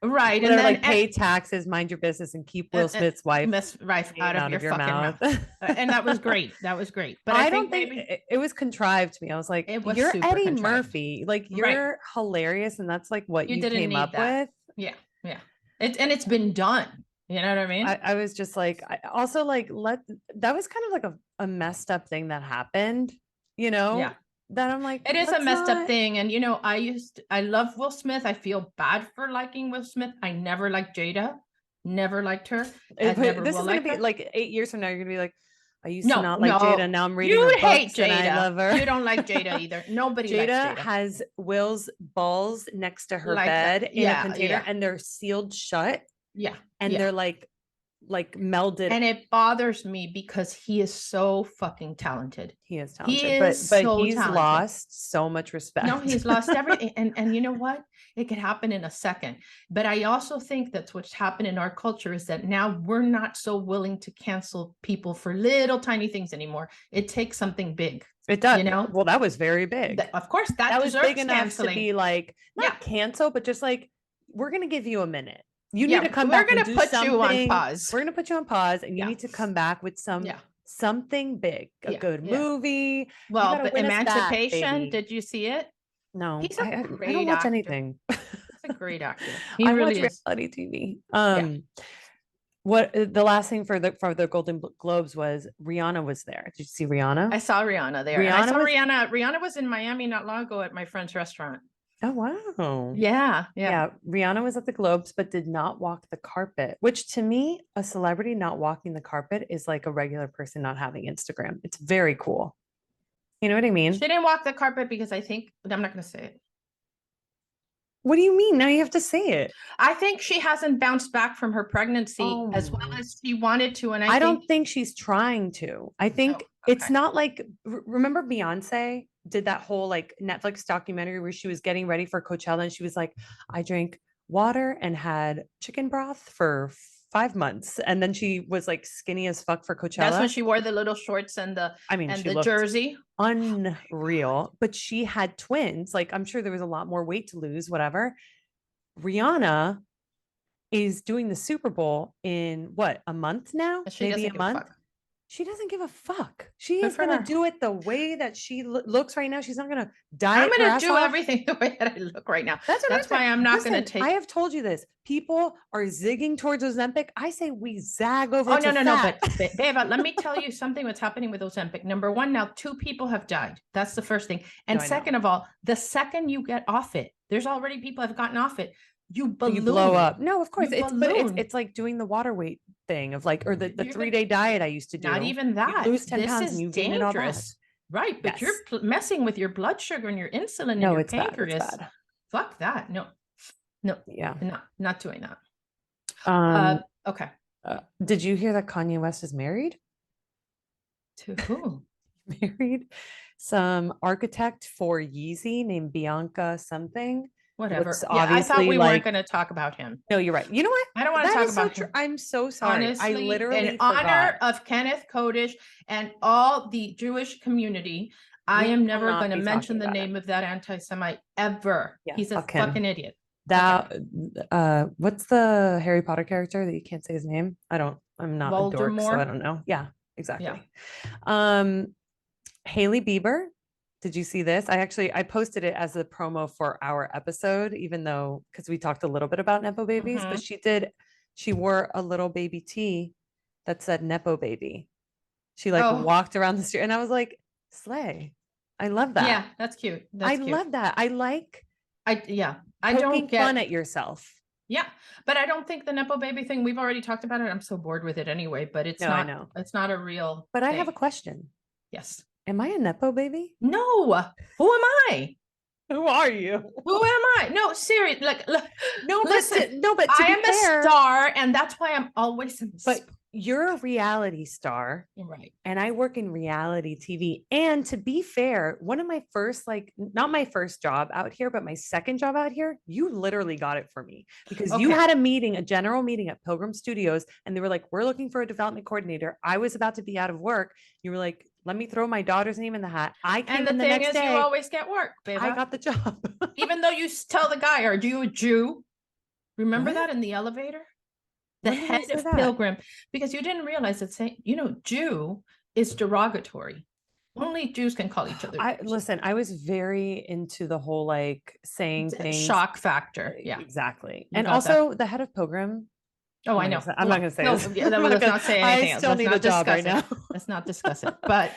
right and then like pay taxes, mind your business, and keep Will Smith's wife out of your fucking mouth. And that was great. That was great. But I don't think it was contrived to me. I was like, you're Eddie Murphy. Like, you're hilarious, and that's like what you came up with. Yeah. It's been done. You know what I mean? I was just like, I also like that was kind of like a messed up thing that happened, Yeah. That I'm like, it is a messed up thing. And I love Will Smith. I feel bad for liking Will Smith. I never liked Jada. Never liked her. This is gonna be like 8 years from now. You're gonna be like, I used to not like Jada. Now I'm reading her books hate Jada. And I love her. You don't like Jada either. Nobody likes Jada. Has Will's balls next to her bed in a container, and they're sealed shut. Yeah. And they're like melded. And it bothers me because he is so fucking talented. He is talented, but he's talented. Lost so much respect. No, he's lost everything. And you know what? It could happen in a second. But I also think that's what's happened in our culture is that now we're not so willing to cancel people for little tiny things anymore. It takes something big. It does. Well, that was very big. Of course, that was big enough to be like, not cancel, but just like, we're going to give you a minute. You need to come back and do something. We're going to put you on pause. We're going to put you on pause, and you need to come back with something big, a good movie. Well, but Emancipation, did you see it? No, I don't watch anything. He's a great actor. I really watch reality TV. What the last thing for the Golden Globes was Rihanna was there. Did you see Rihanna? I saw Rihanna there. Rihanna was in Miami not long ago at my friend's restaurant. Oh, wow. Yeah. Rihanna was at the Globes, but did not walk the carpet, which to me, a celebrity not walking the carpet is like a regular person not having Instagram. It's very cool. You know what I mean? She didn't walk the carpet because I'm not going to say it. What do you mean? Now you have to say it. I think she hasn't bounced back from her pregnancy as well as she wanted to. And I don't think she's trying to. I think it's not like, remember Beyonce did that whole like Netflix documentary where she was getting ready for Coachella and she was like, I drank water and had chicken broth for 5 months. And then she was like skinny as fuck for Coachella. That's when she wore the little shorts and the jersey. Unreal. But she had twins. Like, I'm sure there was a lot more weight to lose, whatever. Rihanna is doing the Super Bowl in what, a month now? Maybe a month. She doesn't give a fuck. She Good is for gonna her. do it the way that she looks right now. She's not gonna I'm diet her going to ass do off. everything the way that I look right now. That's what That's I'm why saying. I'm not going to Listen, take. I have told you this. People are zigging towards Ozempic. I say we zag over Oh, to no. fat. But Beva, let me tell you something what's happening with Ozempic. Number one, now 2 people have died. That's the first thing. And No, I know. second of all, the second you get off it, there's already people have gotten off it. You You blow balloon. up. No, of course. You It's but balloon. it's like doing the water weight thing of like, or the You're 3-day diet I used to do. Not even You that. lose 10 This pounds is and you gain it all back. dangerous. Right. But Yes. you're messing with your blood sugar and your insulin and No, your it's bad. pancreas. It's bad. Fuck that. No, Yeah. not doing that. Okay. Did you hear that Kanye West is married? To who? Married some architect for Yeezy named Bianca something. Whatever. Looks Yeah, I thought obviously we weren't like going to talk about him. no, you're right. You know what? I don't want to That talk is so about true. him. I'm so sorry. Honestly, I literally in honor forgot. of Kenneth Kodesh and all the Jewish community, I We am will never not going to be mention talking the about name of that anti-Semite ever. Yeah, He's a fuck him. fucking idiot. That what's the Harry Potter character that you can't say his name? I'm not a dork, so I Voldemort? don't know. Yeah, exactly. Hailey Bieber, did you see this? I posted it as a promo for our episode, even though because we talked a little bit about Nepo babies, but she wore a little baby tee that said Nepo baby. She walked around the street and I was like, slay. I love that. Yeah, that's cute. That's cute. love that. I like I don't get fun at yourself. Yeah, but I don't think the Nepo baby thing, we've already talked about it. I'm so bored with it anyway, but it's I know. it's not a real But thing. I have a question. Yes. Am I a Nepo baby? No. Who am I? Who are you? Who am I? No, seriously. No, listen, but I am a star, and that's why I'm always in the But you're a reality star, right? And I work in reality TV. And to be fair, one of my first, not my first job out here, but my second job out here, you literally got it for me because you had a general meeting at Pilgrim Studios, and they were like, "We're looking for a development coordinator." I was about to be out of work. You were like, "Let me throw my daughter's name in the hat." I came and the in the thing next is, day. you always get work, baby. I got the job, even though you tell the guy, "Are you a Jew?" Remember that in the elevator? The head of Pilgrim, because you didn't realize that saying, Jew is derogatory. Only Jews can call each other. Listen, I was very into the whole saying things. Shock factor. Yeah, exactly. And also the head of Pilgrim. Oh, I know. I'm not going to say this. Yeah, let's not say anything else. I still need a job right now. Let's not discuss it. But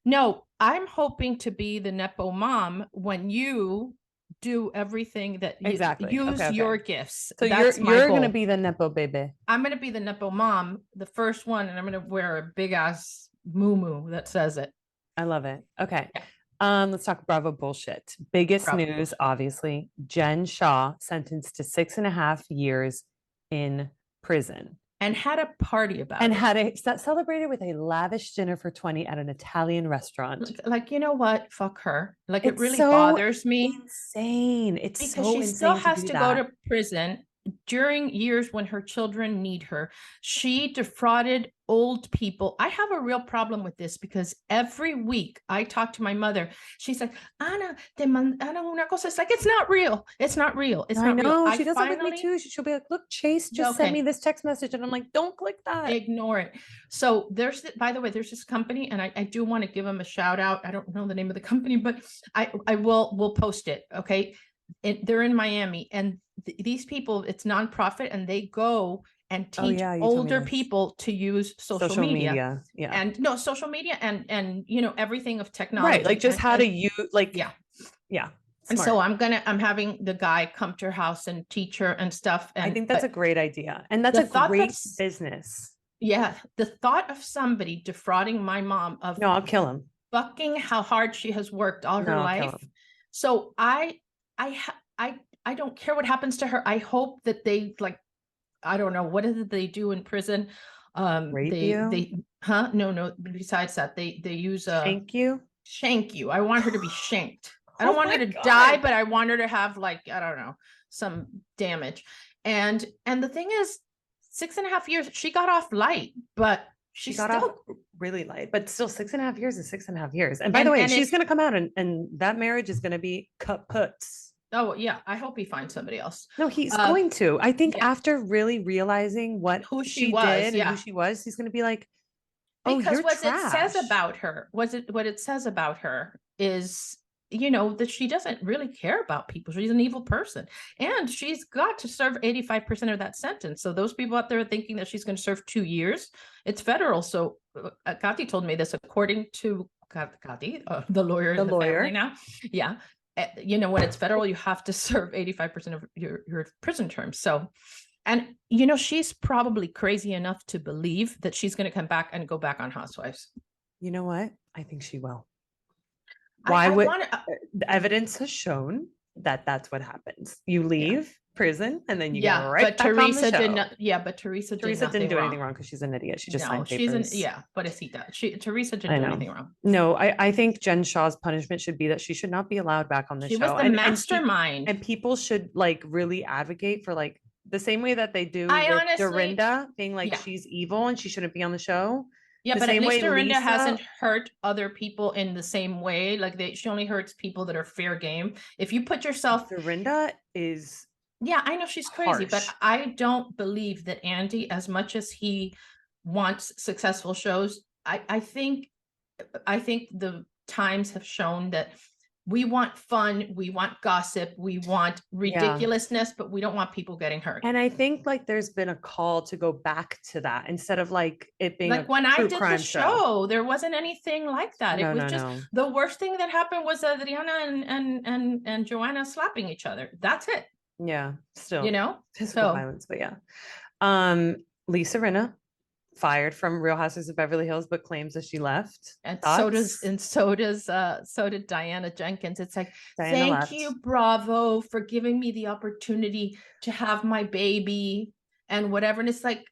no, I'm hoping to be the Nepo mom when you do everything that you use your gifts. So you're going to be the Nepo baby. I'm going to be the Nepo mom, the first one, and I'm going to wear a big ass muumuu that says it. I love it. Okay. Yeah. Let's talk Bravo bullshit. Biggest news, obviously. Jen Shah sentenced to 6.5 years in prison. And had a party about it. And had celebrated with a lavish dinner for 20 at an Italian restaurant. You know what? Fuck her. It really bothers me. Insane. It's because so she insane still has to go that. to prison during years when her children need her. She defrauded old people. I have a real problem with this because every week I talk to my mother. She's like, Ana, te mandaron una cosa. It's like, it's not real. It's not real. It's not real. She does that with me too. She'll be like, look, Chase just sent me this text message. And I'm like, don't click that. Ignore it. So by the way, there's this company, and I do want to give them a shout out. I don't know the name of the company, but we'll post it. Okay. They're in Miami, and these people, it's nonprofit, and they go and teach older people to use social media. Yeah. And social media and everything of technology. Right. Just how to use Yeah. And so I'm having the guy come to her house and teach her and stuff. And I think that's a great idea. And that's a great business. Yeah. The thought of somebody defrauding my mom of I'll kill him. Fucking how hard she has worked all her life. So I don't care what happens to her. I hope that they I don't know, what did they do in prison? Rape you? No. Besides that, they use shank you. I want her to be shanked. I don't want her to die, but I want her to have I don't know, some damage. And the thing is, 6.5 years, she got off light, but she got off really light, but still 6.5 years is 6.5 years. And by the way, she's going to come out and that marriage is going to be kaputs. Oh yeah. I hope he finds somebody else. No, he's going to. I think after really realizing who she was, he's going to be like, Because you're what it says trash. about her, what it says about her is, that she doesn't really care about people. She's an evil person. And she's got to serve 85% of that sentence. So those people out there thinking that she's going to serve 2 years, it's federal. So Kathy told me this, according to Kathy, the lawyer in the family now. Yeah. When it's federal, you have to serve 85% of your prison term. So, and she's probably crazy enough to believe that she's going to come back and go back on Housewives. You know what? I think she will. Why would the evidence has shown that that's what happens? You leave prison and then you go right back on the show. But Teresa didn't do anything wrong because she's an idiot. She just signed papers. But Teresa didn't do anything wrong. No, I think Jen Shah's punishment should be that she should not be allowed back on the show. She was the mastermind. And people should like really advocate for like the same way that they do with Dorinda being like she's evil and she shouldn't be on the show. Yeah, but at least Dorinda hasn't hurt other people in the same way. Like she only hurts people that are fair game. If you put yourself, Dorinda is. Yeah, I know she's crazy, but I don't believe that Andy, as much as he wants successful shows, I think the times have shown that we want fun, we want gossip, we want ridiculousness, but we don't want people getting hurt. And I think like there's been a call to go back to that instead of like it being like when I did the show, there wasn't anything like that. It was just the worst thing that happened was Adriana and Joanna slapping each other. That's it. Yeah, still physical violence, but Lisa Rinna fired from Real Housewives of Beverly Hills, but claims that she left. And so did Diana Jenkins. It's like, thank you, Bravo, for giving me the opportunity to have my baby and whatever. And it's like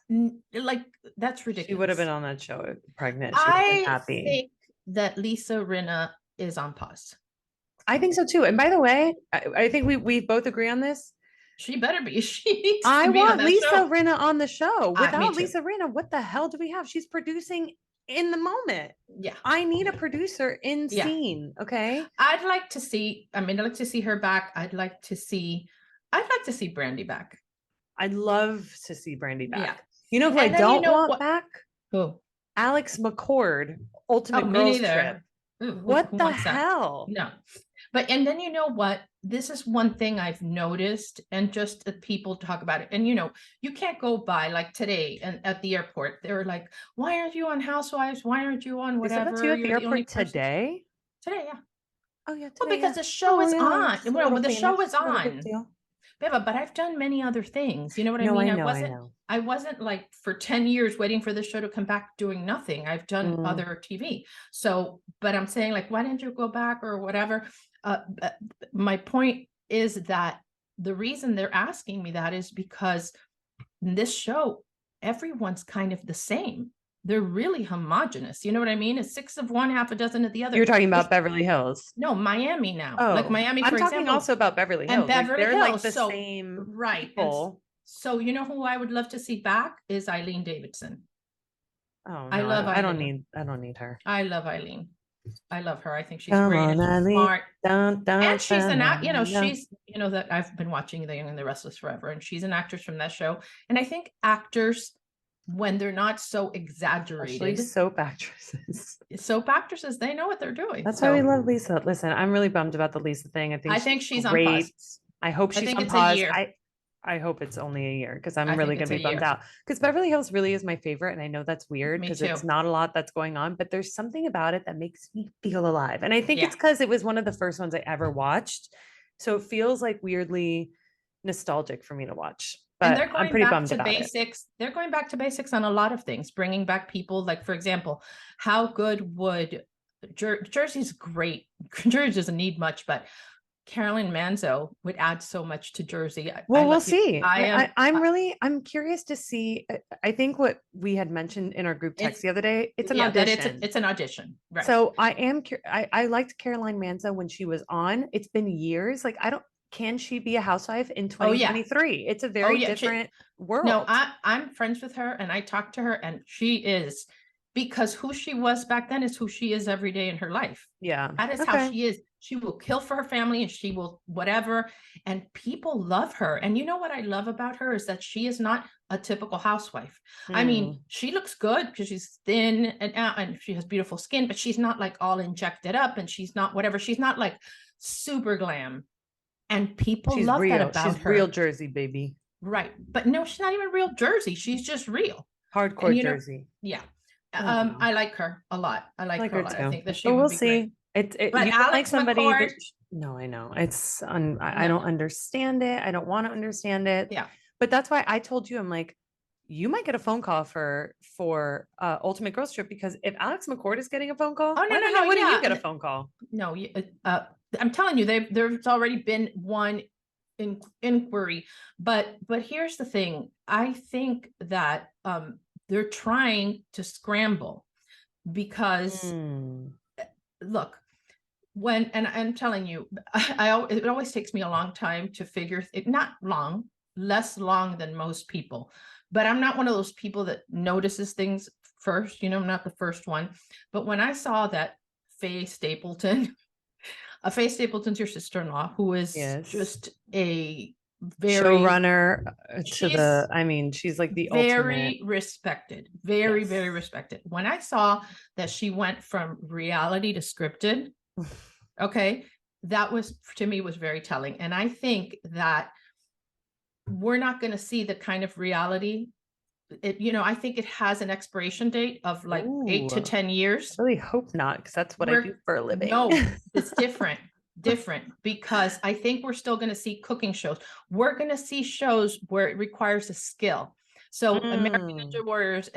that's ridiculous. She would have been on that show pregnant. She would have been happy. I think that Lisa Rinna is on pause. I think so too. And by the way, I think we both agree on this. She better be. I want Lisa Rinna on the show. Without Lisa Rinna, what the hell do we have? She's producing in the moment. Yeah. I need a producer in scene. Okay. I'd like to see her back. I'd like to see Brandy back. I'd love to see Brandy back. Yeah. You know who I don't want back? Who? Alex McCord, Ultimate Girls Trip. What the hell? No. And then you know what? This is one thing I've noticed, and just that people talk about it. And you can't go by like today and at the airport. They're like, "Why aren't you on Housewives? Why aren't you on whatever?" Is that you at the airport today? Today, yeah. Oh yeah. Well, because the show is on. Well, the show is on. But I've done many other things. You know what I mean? I wasn't like for 10 years waiting for the show to come back doing nothing. I've done other TV. So, but I'm saying like, why didn't you go back or whatever? My point is that the reason they're asking me that is because in this show, everyone's kind of the same. They're really homogenous. You know what I mean? It's 6 of one, half a dozen of the other. You're talking about Beverly Hills. No, Miami now. Like Miami, for example. I'm talking also about Beverly Hills. And Beverly Hills. They're like the same people. So you know who I would love to see back is Eileen Davidson. Oh, no, I don't need her. I love Eileen. I love her. I think she's great and she's smart. And she's she's that I've been watching The Young and the Restless forever, and she's an actress from that show. And I think actors, when they're not so exaggerated, soap actresses, they know what they're doing. That's why we love Lisa. Listen, I'm really bummed about the Lisa thing. I think she's great. On pause. I hope she's on pause. I hope it's only a year because I'm really going to be bummed out because Beverly Hills really is my favorite. And I know that's weird because it's not a lot that's going on, but there's something about it that makes me feel alive. And I think it's because it was one of the first ones I ever watched. So it feels like weirdly nostalgic for me to watch. But I'm pretty bummed about it. They're going back to basics on a lot of things, bringing back people. Like, for example, how good would Jersey's great. Jersey doesn't need much, but Carolyn Manzo would add so much to Jersey. Well, we'll see. I'm curious to see. I think what we had mentioned in our group text the other day, it's an audition. It's an audition. Right. So I liked Caroline Manzo when she was on. It's been years. Like, can she be a housewife in 2023? It's a very different world. No, I'm friends with her and I talked to her and she is because who she was back then is who she is every day in her life. Yeah. That is how she is. She will kill for her family and she will whatever. And people love her. And you know what I love about her is that she is not a typical housewife. I mean, she looks good because she's thin and she has beautiful skin, but she's not like all injected up and she's not whatever. She's not like super glam. And people love that about her. Real Jersey, baby. Right. But no, she's not even real Jersey. She's just real. Hardcore Jersey. Yeah. I like her a lot. I like her a lot. Too. I think that she we'll be see. Great. But you like somebody McCord, no, I know. It's I don't understand it. I don't want to understand it. Yeah. But that's why I told you, I'm like, you might get a phone call for Ultimate Girls Trip, because if Alex McCord is getting a phone call, when do you get a phone call? No, I'm telling you, there's already been one inquiry, but here's the thing. I think that they're trying to scramble because look, and I'm telling you, it always takes me a long time to figure it, not long, less long than most people, but I'm not one of those people that notices things first, I'm not the first one. But when I saw that Faye Stapleton's your sister-in-law, who is just a very showrunner she's like the very ultimate respected, very respected. When I saw that she went from reality to scripted, okay, that was, to me, was very telling. And I think that we're not going to see the kind of reality. I think it has an expiration date of like 8 to 10 years. I really hope not, because that's what I do for a living. No, it's different. Because I think we're still going to see cooking shows. We're going to see shows where it requires a skill. So American Ninja Warriors,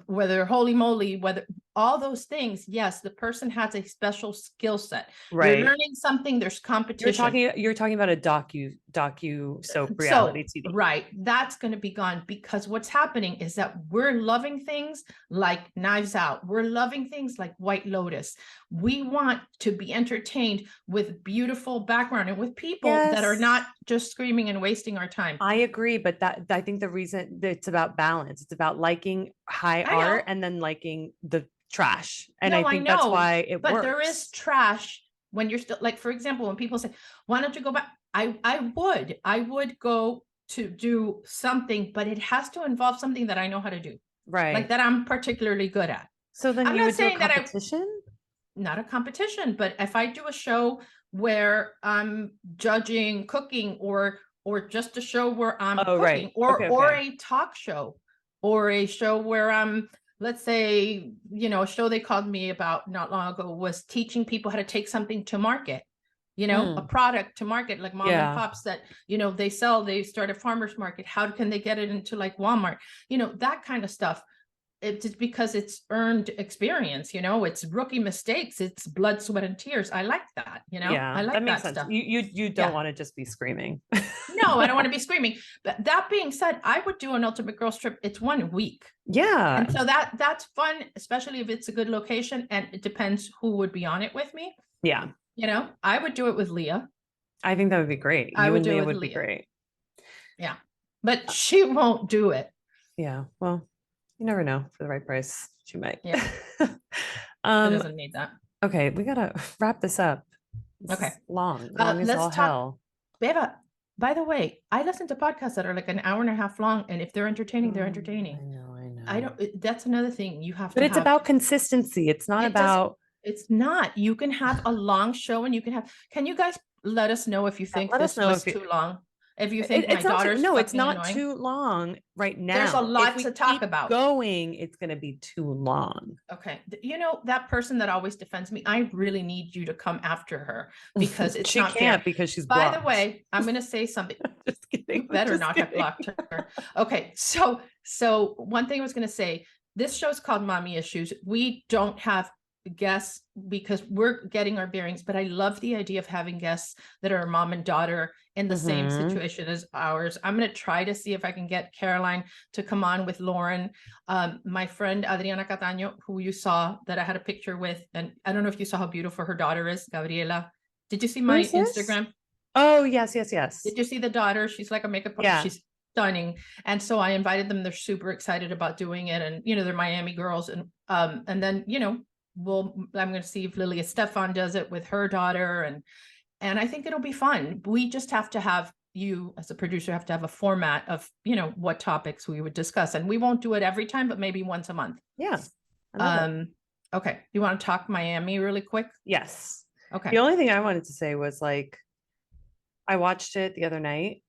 whether Holy Moly, whether all those things, yes, the person has a special skill set. Right. You're learning something. There's competition. You're talking about a docu soap reality TV. Right. That's going to be gone, because what's happening is that we're loving things like Knives Out. We're loving things like White Lotus. We want to be entertained with beautiful background and with people that are not just screaming and wasting our time. I agree, but I think the reason it's about balance. It's about liking high art and then liking the trash. And I think that's why it works. But there is trash when you're still, like, for example, when people say, why don't you go back? I would go to do something, but it has to involve something that I know how to do. Right. Like that I'm particularly good at. So then you would do a competition? Not a competition, but if I do a show where I'm judging cooking or just a show where I'm cooking or a talk show or a show where I'm, let's say, a show they called me about not long ago was teaching people how to take something to market, a product to market, like mom and pops that, they start a farmer's market. How can they get it into like Walmart? That kind of stuff. It's because it's earned experience, it's rookie mistakes, it's blood, sweat, and tears. I like that, I like that sense. Stuff. You don't want to just be screaming. No, I don't want to be screaming. But that being said, I would do an Ultimate Girls Trip. It's 1 week. Yeah. And so that's fun, especially if it's a good location, and it depends who would be on it with me. Yeah. I would do it with Leah. I think that would be great. I would do it with Leah. Be great. Yeah. But she won't do it. Yeah. Well, you never know. For the right price, she might. Yeah. She doesn't need that. Okay, we gotta wrap this up. Okay. Long as all hell. Beva, by the way, I listen to podcasts that are like an hour and a half long, and if they're entertaining, they're entertaining. I know. That's another thing you have to. But it's about consistency. It's not about. It's not. You can have a long show, and you can have. Can you guys let us know if you think this was too long? If you think my daughter's it's not annoying. too long right now. There's a lot to talk about. It's going to be too long. Okay. That person that always defends me, I really need you to come after her, because it's not fair. She can't, because she's blocked. By the way, I'm going to say something. Just kidding. You better not have blocked her. Okay. So one thing I was going to say, this show's called Mommy Issues. We don't have guests because we're getting our bearings, but I love the idea of having guests that are mom and daughter in the same situation as ours. I'm going to try to see if I can get Caroline to come on with Lauren, my friend Adriana Cataño, who you saw that I had a picture with, and I don't know if you saw how beautiful her daughter is, Gabriela. Did you see my Instagram? Oh, yes. Did you see the daughter? She's like a makeup artist. She's stunning. And so I invited them. They're super excited about doing it, and they're Miami girls, and And then, I'm going to see if Lilia Stefan does it with her daughter. And I think it'll be fun. We just have to have, you as a producer have to have a format of, what topics we would discuss. And we won't do it every time, but maybe once a month. Yeah. I love it. Okay. You want to talk Miami really quick? Yes. Okay. The only thing I wanted to say was like, I watched it the other night.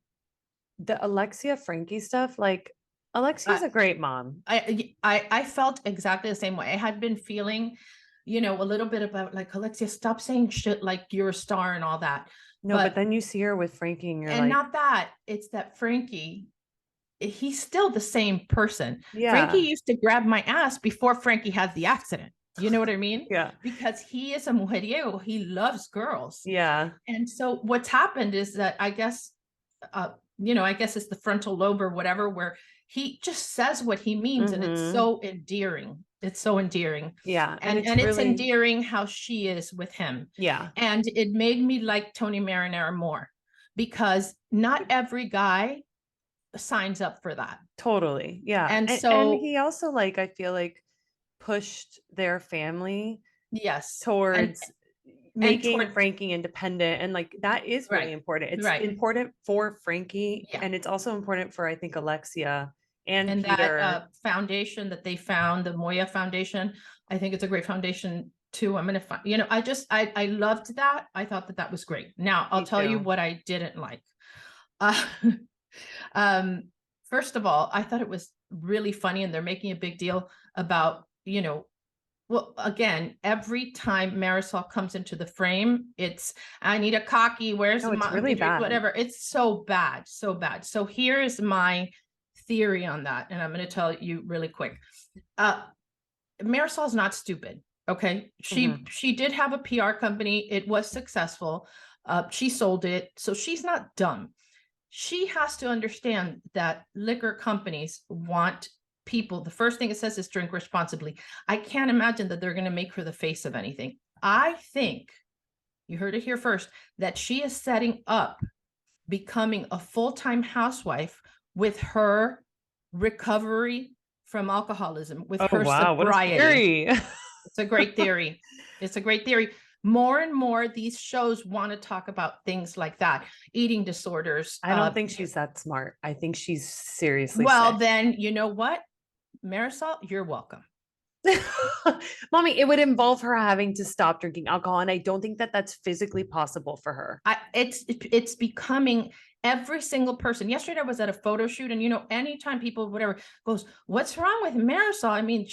The Alexia Frankie stuff, like Alexia's a great mom. I felt exactly the same way. I had been feeling, a little bit about like, Alexia, stop saying shit like you're a star and all that. No, but then you see her with Frankie and you're and like, not that, it's that Frankie, he's still the same person. yeah. Frankie used to grab my ass before Frankie had the accident. You know what I mean? Yeah. Because he is a mujeriego. He loves girls. Yeah. And so what's happened is that I guess it's the frontal lobe or whatever, where he just says what he means. And it's so endearing. It's so endearing. Yeah. And it's endearing how she is with him. Yeah. And it made me like Tony Marinara more, because not every guy signs up for that. Totally. Yeah. And so he also, like, I feel like pushed their family towards making Frankie independent, and like that is really important. It's important for Frankie, and it's also important for, I think, Alexia and Peter. That foundation that they found, the Moya Foundation, I think it's a great foundation too. I'm gonna find, I loved that. I thought that was great. Now I'll tell you what I didn't like. First of all, I thought it was really funny, and they're making a big deal about, well, again, every time Marisol comes into the frame, it's, I need a cocky, where's it's really bad. Whatever. It's so bad, so bad. So here is my theory on that, and I'm going to tell you really quick. Marisol's not stupid. Okay. She did have a PR company. It was successful. She sold it. So she's not dumb. She has to understand that liquor companies want people. The first thing it says is drink responsibly. I can't imagine that they're going to make her the face of anything. I think, you heard it here first, that she is setting up becoming a full-time housewife with her recovery from alcoholism, with her sobriety. It's a great theory. It's a great theory. More and more, these shows want to talk about things like that, eating disorders. I don't think she's that smart. I think she's seriously sick. Then you know what, Marisol, you're welcome. Mommy, it would involve her having to stop drinking alcohol, and I don't think that that's physically possible for her. It's becoming every single person. Yesterday I was at a photo shoot, and anytime people whatever goes, what's wrong with Marisol? I mean,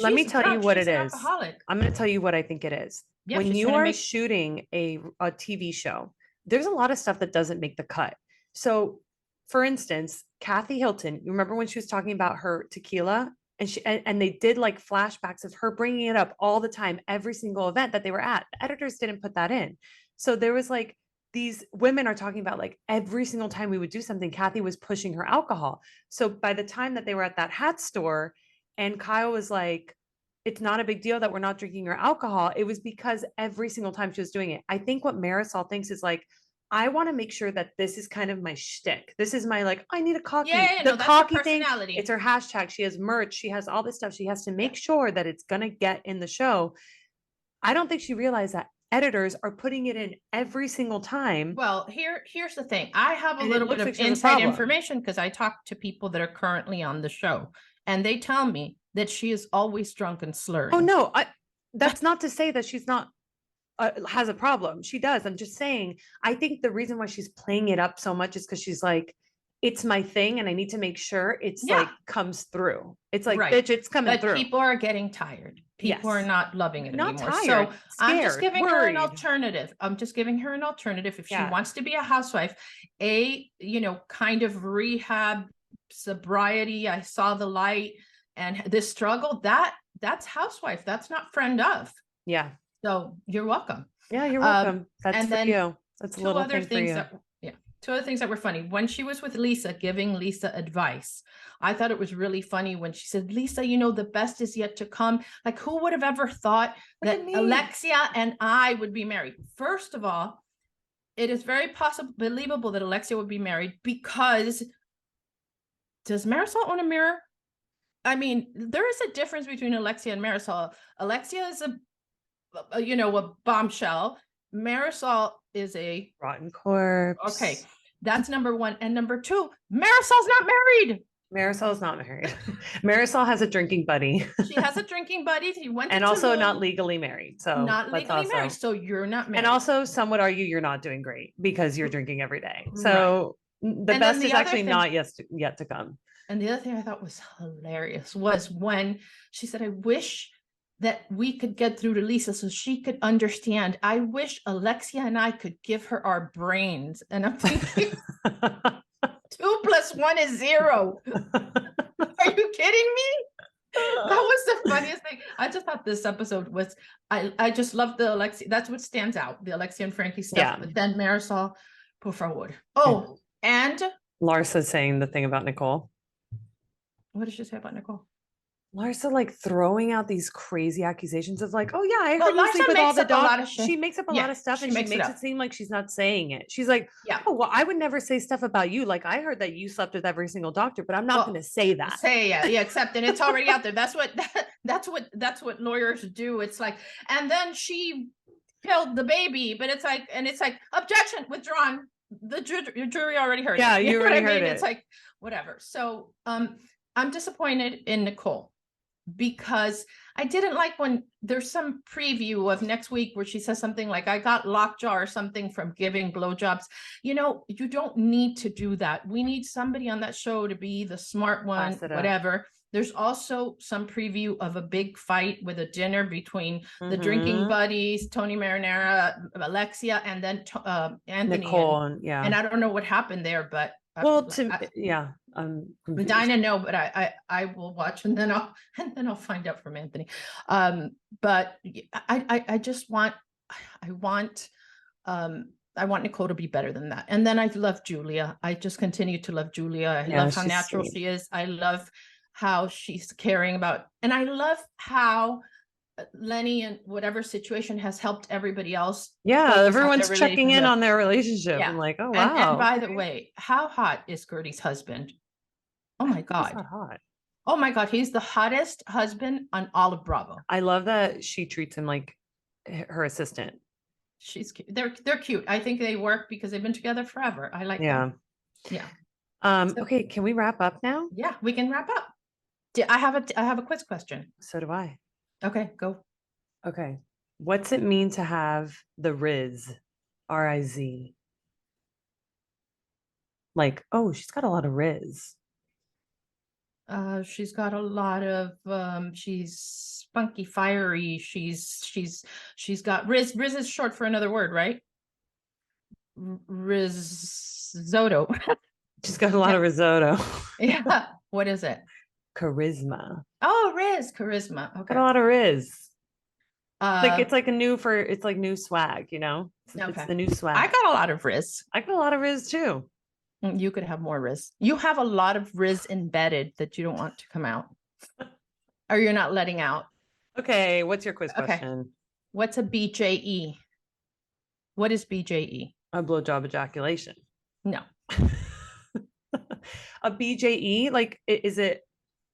let me tell you what it is. Alcoholic. I'm going to tell you what I think it is. Yeah, when you are shooting a TV show, there's a lot of stuff that doesn't make the cut. So, for instance, Kathy Hilton, you remember when she was talking about her tequila, and they did like flashbacks of her bringing it up all the time, every single event that they were at. The editors didn't put that in. So there was like, these women are talking about like every single time we would do something, Kathy was pushing her alcohol. So by the time that they were at that hat store and Kyle was like, it's not a big deal that we're not drinking your alcohol, it was because every single time she was doing it. I think what Marisol thinks is like, I want to make sure that this is kind of my shtick. This is my, like, I need a cocky. The cocky thing, it's her hashtag. She has merch. She has all this stuff. She has to make sure that it's going to get in the show. I don't think she realized that editors are putting it in every single time. Well, here's the thing. I have a little bit of inside information because I talk to people that are currently on the show, and they tell me that she is always drunk and slurring. Oh, no, that's not to say that she's not has a problem. She does. I'm just saying, I think the reason why she's playing it up so much is because she's like, it's my thing and I need to make sure it's like comes through. It's like, bitch, it's coming through. People are getting tired. People are not loving it anymore. Tired, so scared, I'm just giving her an alternative. If she wants to be a housewife, kind of rehab, sobriety. I saw the light. And this struggle, that's housewife. That's not friend of. Yeah. So you're welcome. Yeah, you're welcome. That's for you. That's a little thing for you. Two other things that were funny. When she was with Lisa, giving Lisa advice, I thought it was really funny when she said, Lisa, the best is yet to come. Like, who would have ever thought that Alexia and I would be married? First of all, it is very believable that Alexia would be married because does Marisol own a mirror? I mean, there is a difference between Alexia and Marisol. Alexia is a bombshell. Marisol is a rotten corpse. Okay, that's number one. And number two, Marisol's not married. Marisol's not married. Marisol has a drinking buddy. She has a drinking buddy. He went and to also Tulum, not legally married. So not legally married. So you're not married. And also, some would argue you're not doing great because you're drinking every day. So the best is actually not yet to come. And the other thing I thought was hilarious was when she said, I wish that we could get through to Lisa so she could understand. I wish Alexia and I could give her our brains. And I'm thinking, 2 + 1 is 0. Are you kidding me? That was the funniest thing. I just thought this episode was, I just love the Alexia. That's what stands out, the Alexia and Frankie stuff. Yeah. But then Marisol, por favor. Oh, and Larsa saying the thing about Nicole. What did she say about Nicole? Larsa like throwing out these crazy accusations of like, oh yeah, I heard you Larsa sleep with all the dogs. She makes up a lot of stuff and she makes it seem like she's not saying it. She's like, yeah, oh well, I would never say stuff about you. Like I heard that you slept with every single doctor, but I'm not going to say that. Yeah, except and it's already out there. That's what lawyers do. It's like, and then she killed the baby, but it's like objection withdrawn. The jury already heard it. Yeah, you already heard it. It's like whatever. So I'm disappointed in Nicole because I didn't like when there's some preview of next week where she says something like, I got lockjaw or something from giving blowjobs. You don't need to do that. We need somebody on that show to be the smart one, whatever. There's also some preview of a big fight with a dinner between the drinking buddies, Tony Marinara, Alexia, and then Anthony. Nicole, and I don't know what happened there, but Dinah, no, but I will watch and then I'll find out from Anthony. But I just want Nicole to be better than that. And then I love Julia. I just continue to love Julia. I love how natural she is. I love how she's caring about, and I love how Lenny and whatever situation has helped everybody else. Yeah, everyone's checking in on their relationship. Yeah. I'm like, oh wow. And by the way, how hot is Gertie's husband? Oh my God. He's not hot. Oh my God. He's the hottest husband on all of Bravo. I love that she treats him like her assistant. She's cute. They're cute. I think they work because they've been together forever. I like them. Yeah. Okay. Can we wrap up now? Yeah, we can wrap up. I have a quiz question. So do I. Okay, go. Okay. What's it mean to have the Riz? R-I-Z? Like, oh, she's got a lot of Riz. She's got a lot of she's spunky, fiery. She's got Riz. Riz is short for another word, right? Risotto. She's got a lot of risotto. Yeah. What is it? Charisma. Oh, Riz, charisma. Okay. Got a lot of Riz. It's like new swag, It's the new swag. I got a lot of Riz. I got a lot of Riz too. You could have more Riz. You have a lot of Riz embedded that you don't want to come out. Or you're not letting out. Okay, what's your quiz question? What's a BJE? What is BJE? A blowjob ejaculation. No. A BJE, like, is it?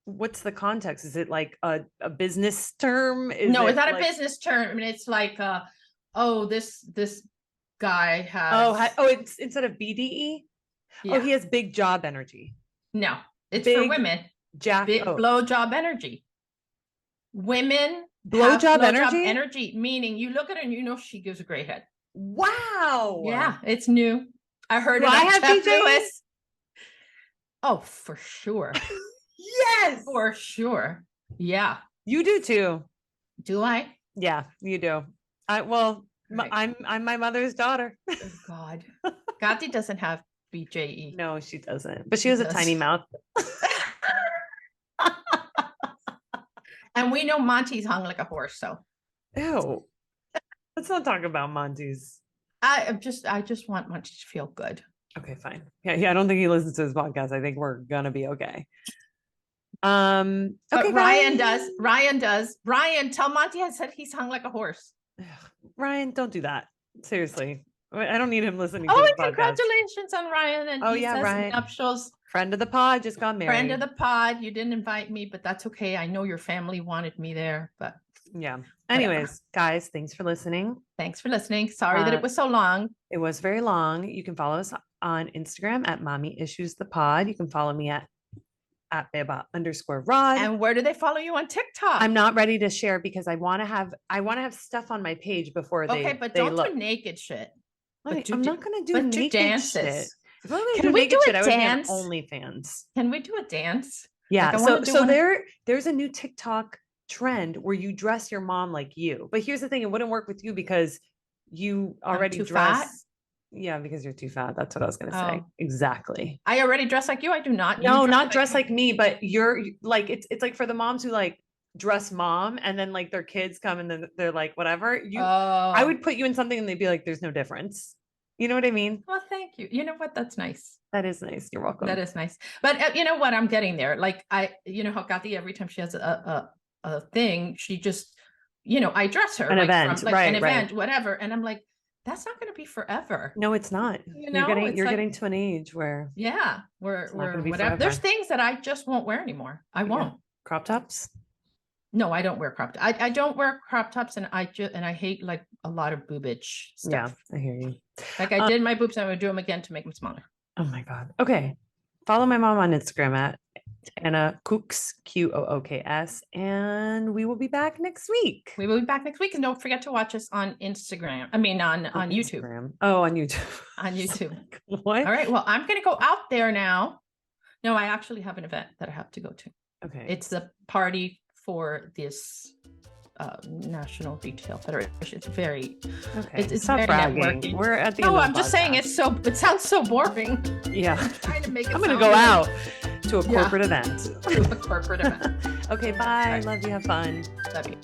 What's the context? Is it like a business term? No, it's not a business term. I mean, it's like, this guy has. It's instead of BDE. Yeah. Oh, he has big job energy. No, it's for women. Blow job energy. Women blow job energy, meaning you look at her and you know she gives a great head. Wow. Yeah, it's new. I heard it. I have BJs. Oh, for sure. Yes, for sure. Yeah, you do too. Do I? Yeah, you do. I'm my mother's daughter. Oh, God, Gatti doesn't have BJE. No, she doesn't. But she has a tiny mouth. And we know Monty's hung like a horse. So, ew. Let's not talk about Monty's. I just want Monty to feel good. Okay, fine. Yeah. I don't think he listens to his podcast. I think we're gonna be okay. Okay, but Ryan does. Ryan, tell Monty I said he's hung like a horse. Ryan, don't do that. Seriously. I don't need him listening to Oh, the and podcast. congratulations on Ryan and Oh, Isa's yeah, Ryan. nuptials. Friend of the pod just got married. Friend of the pod. You didn't invite me, but that's okay. I know your family wanted me there, but yeah. Anyways, guys, thanks for listening. thanks for listening. Sorry that it was so long. It was very long. You can follow us on Instagram at Mommy Issues the Pod. You can follow me at @beba_rod. And where do they follow you on TikTok? I'm not ready to share because I want to have stuff on my page before they okay, but they don't look. do naked shit. I'm not gonna do but naked dances. shit. If I was Can gonna do we naked do a shit, I would be on dance? OnlyFans. Can we do a dance? Yeah. Like, I wanna do so one- there's a new TikTok trend where you dress your mom like you. But here's the thing, it wouldn't work with you because you already too dress. fat? Yeah, because you're too fat. That's what I was gonna say. Oh. Exactly. I already dress like you. I do not. You No, not like dress me. like me, but you're like it's like for the moms who like dress mom and then like their kids come and then they're like whatever. I Oh. would put you in something and they'd be like, there's no difference. You know what I mean? Well, thank you. You know what? That's nice. That is nice. You're welcome. That is nice. But you know what? I'm getting there. Like you know how Gati, every time she has a thing, she just, I dress her An like event, from, like right, an event, right. whatever. And I'm like, that's not going to be forever. No, it's not. You know, you're it's getting like- to an age where Yeah, we're not gonna be whatever. forever. There's things that I just won't wear anymore. I won't. crop tops. No, I don't wear crop. I don't wear crop tops, and I hate like a lot of boobage stuff. Yeah, I hear you. Like I did my boobs, and I'm gonna do them again to make them smaller. Oh my God. Okay. Follow my mom on Instagram at Anna Cooks, Qooks, and we will be back next week. We will be back next week, and don't forget to watch us on Instagram. I mean, on YouTube. Instagram. Oh, on YouTube. On YouTube. What? All right. Well, I'm gonna go out there now. No, I actually have an event that I have to go to. Okay. It's the party for this National Retail Federation. It's very. Okay. It's Stop very bragging. networking. We're at the No, end of I'm the just saying podcast. it sounds so boring. Yeah. Trying to make it I'm gonna sound go good. out to a Yeah. corporate event. To a corporate event. Okay, bye. All right. Love you. Have fun. Love you.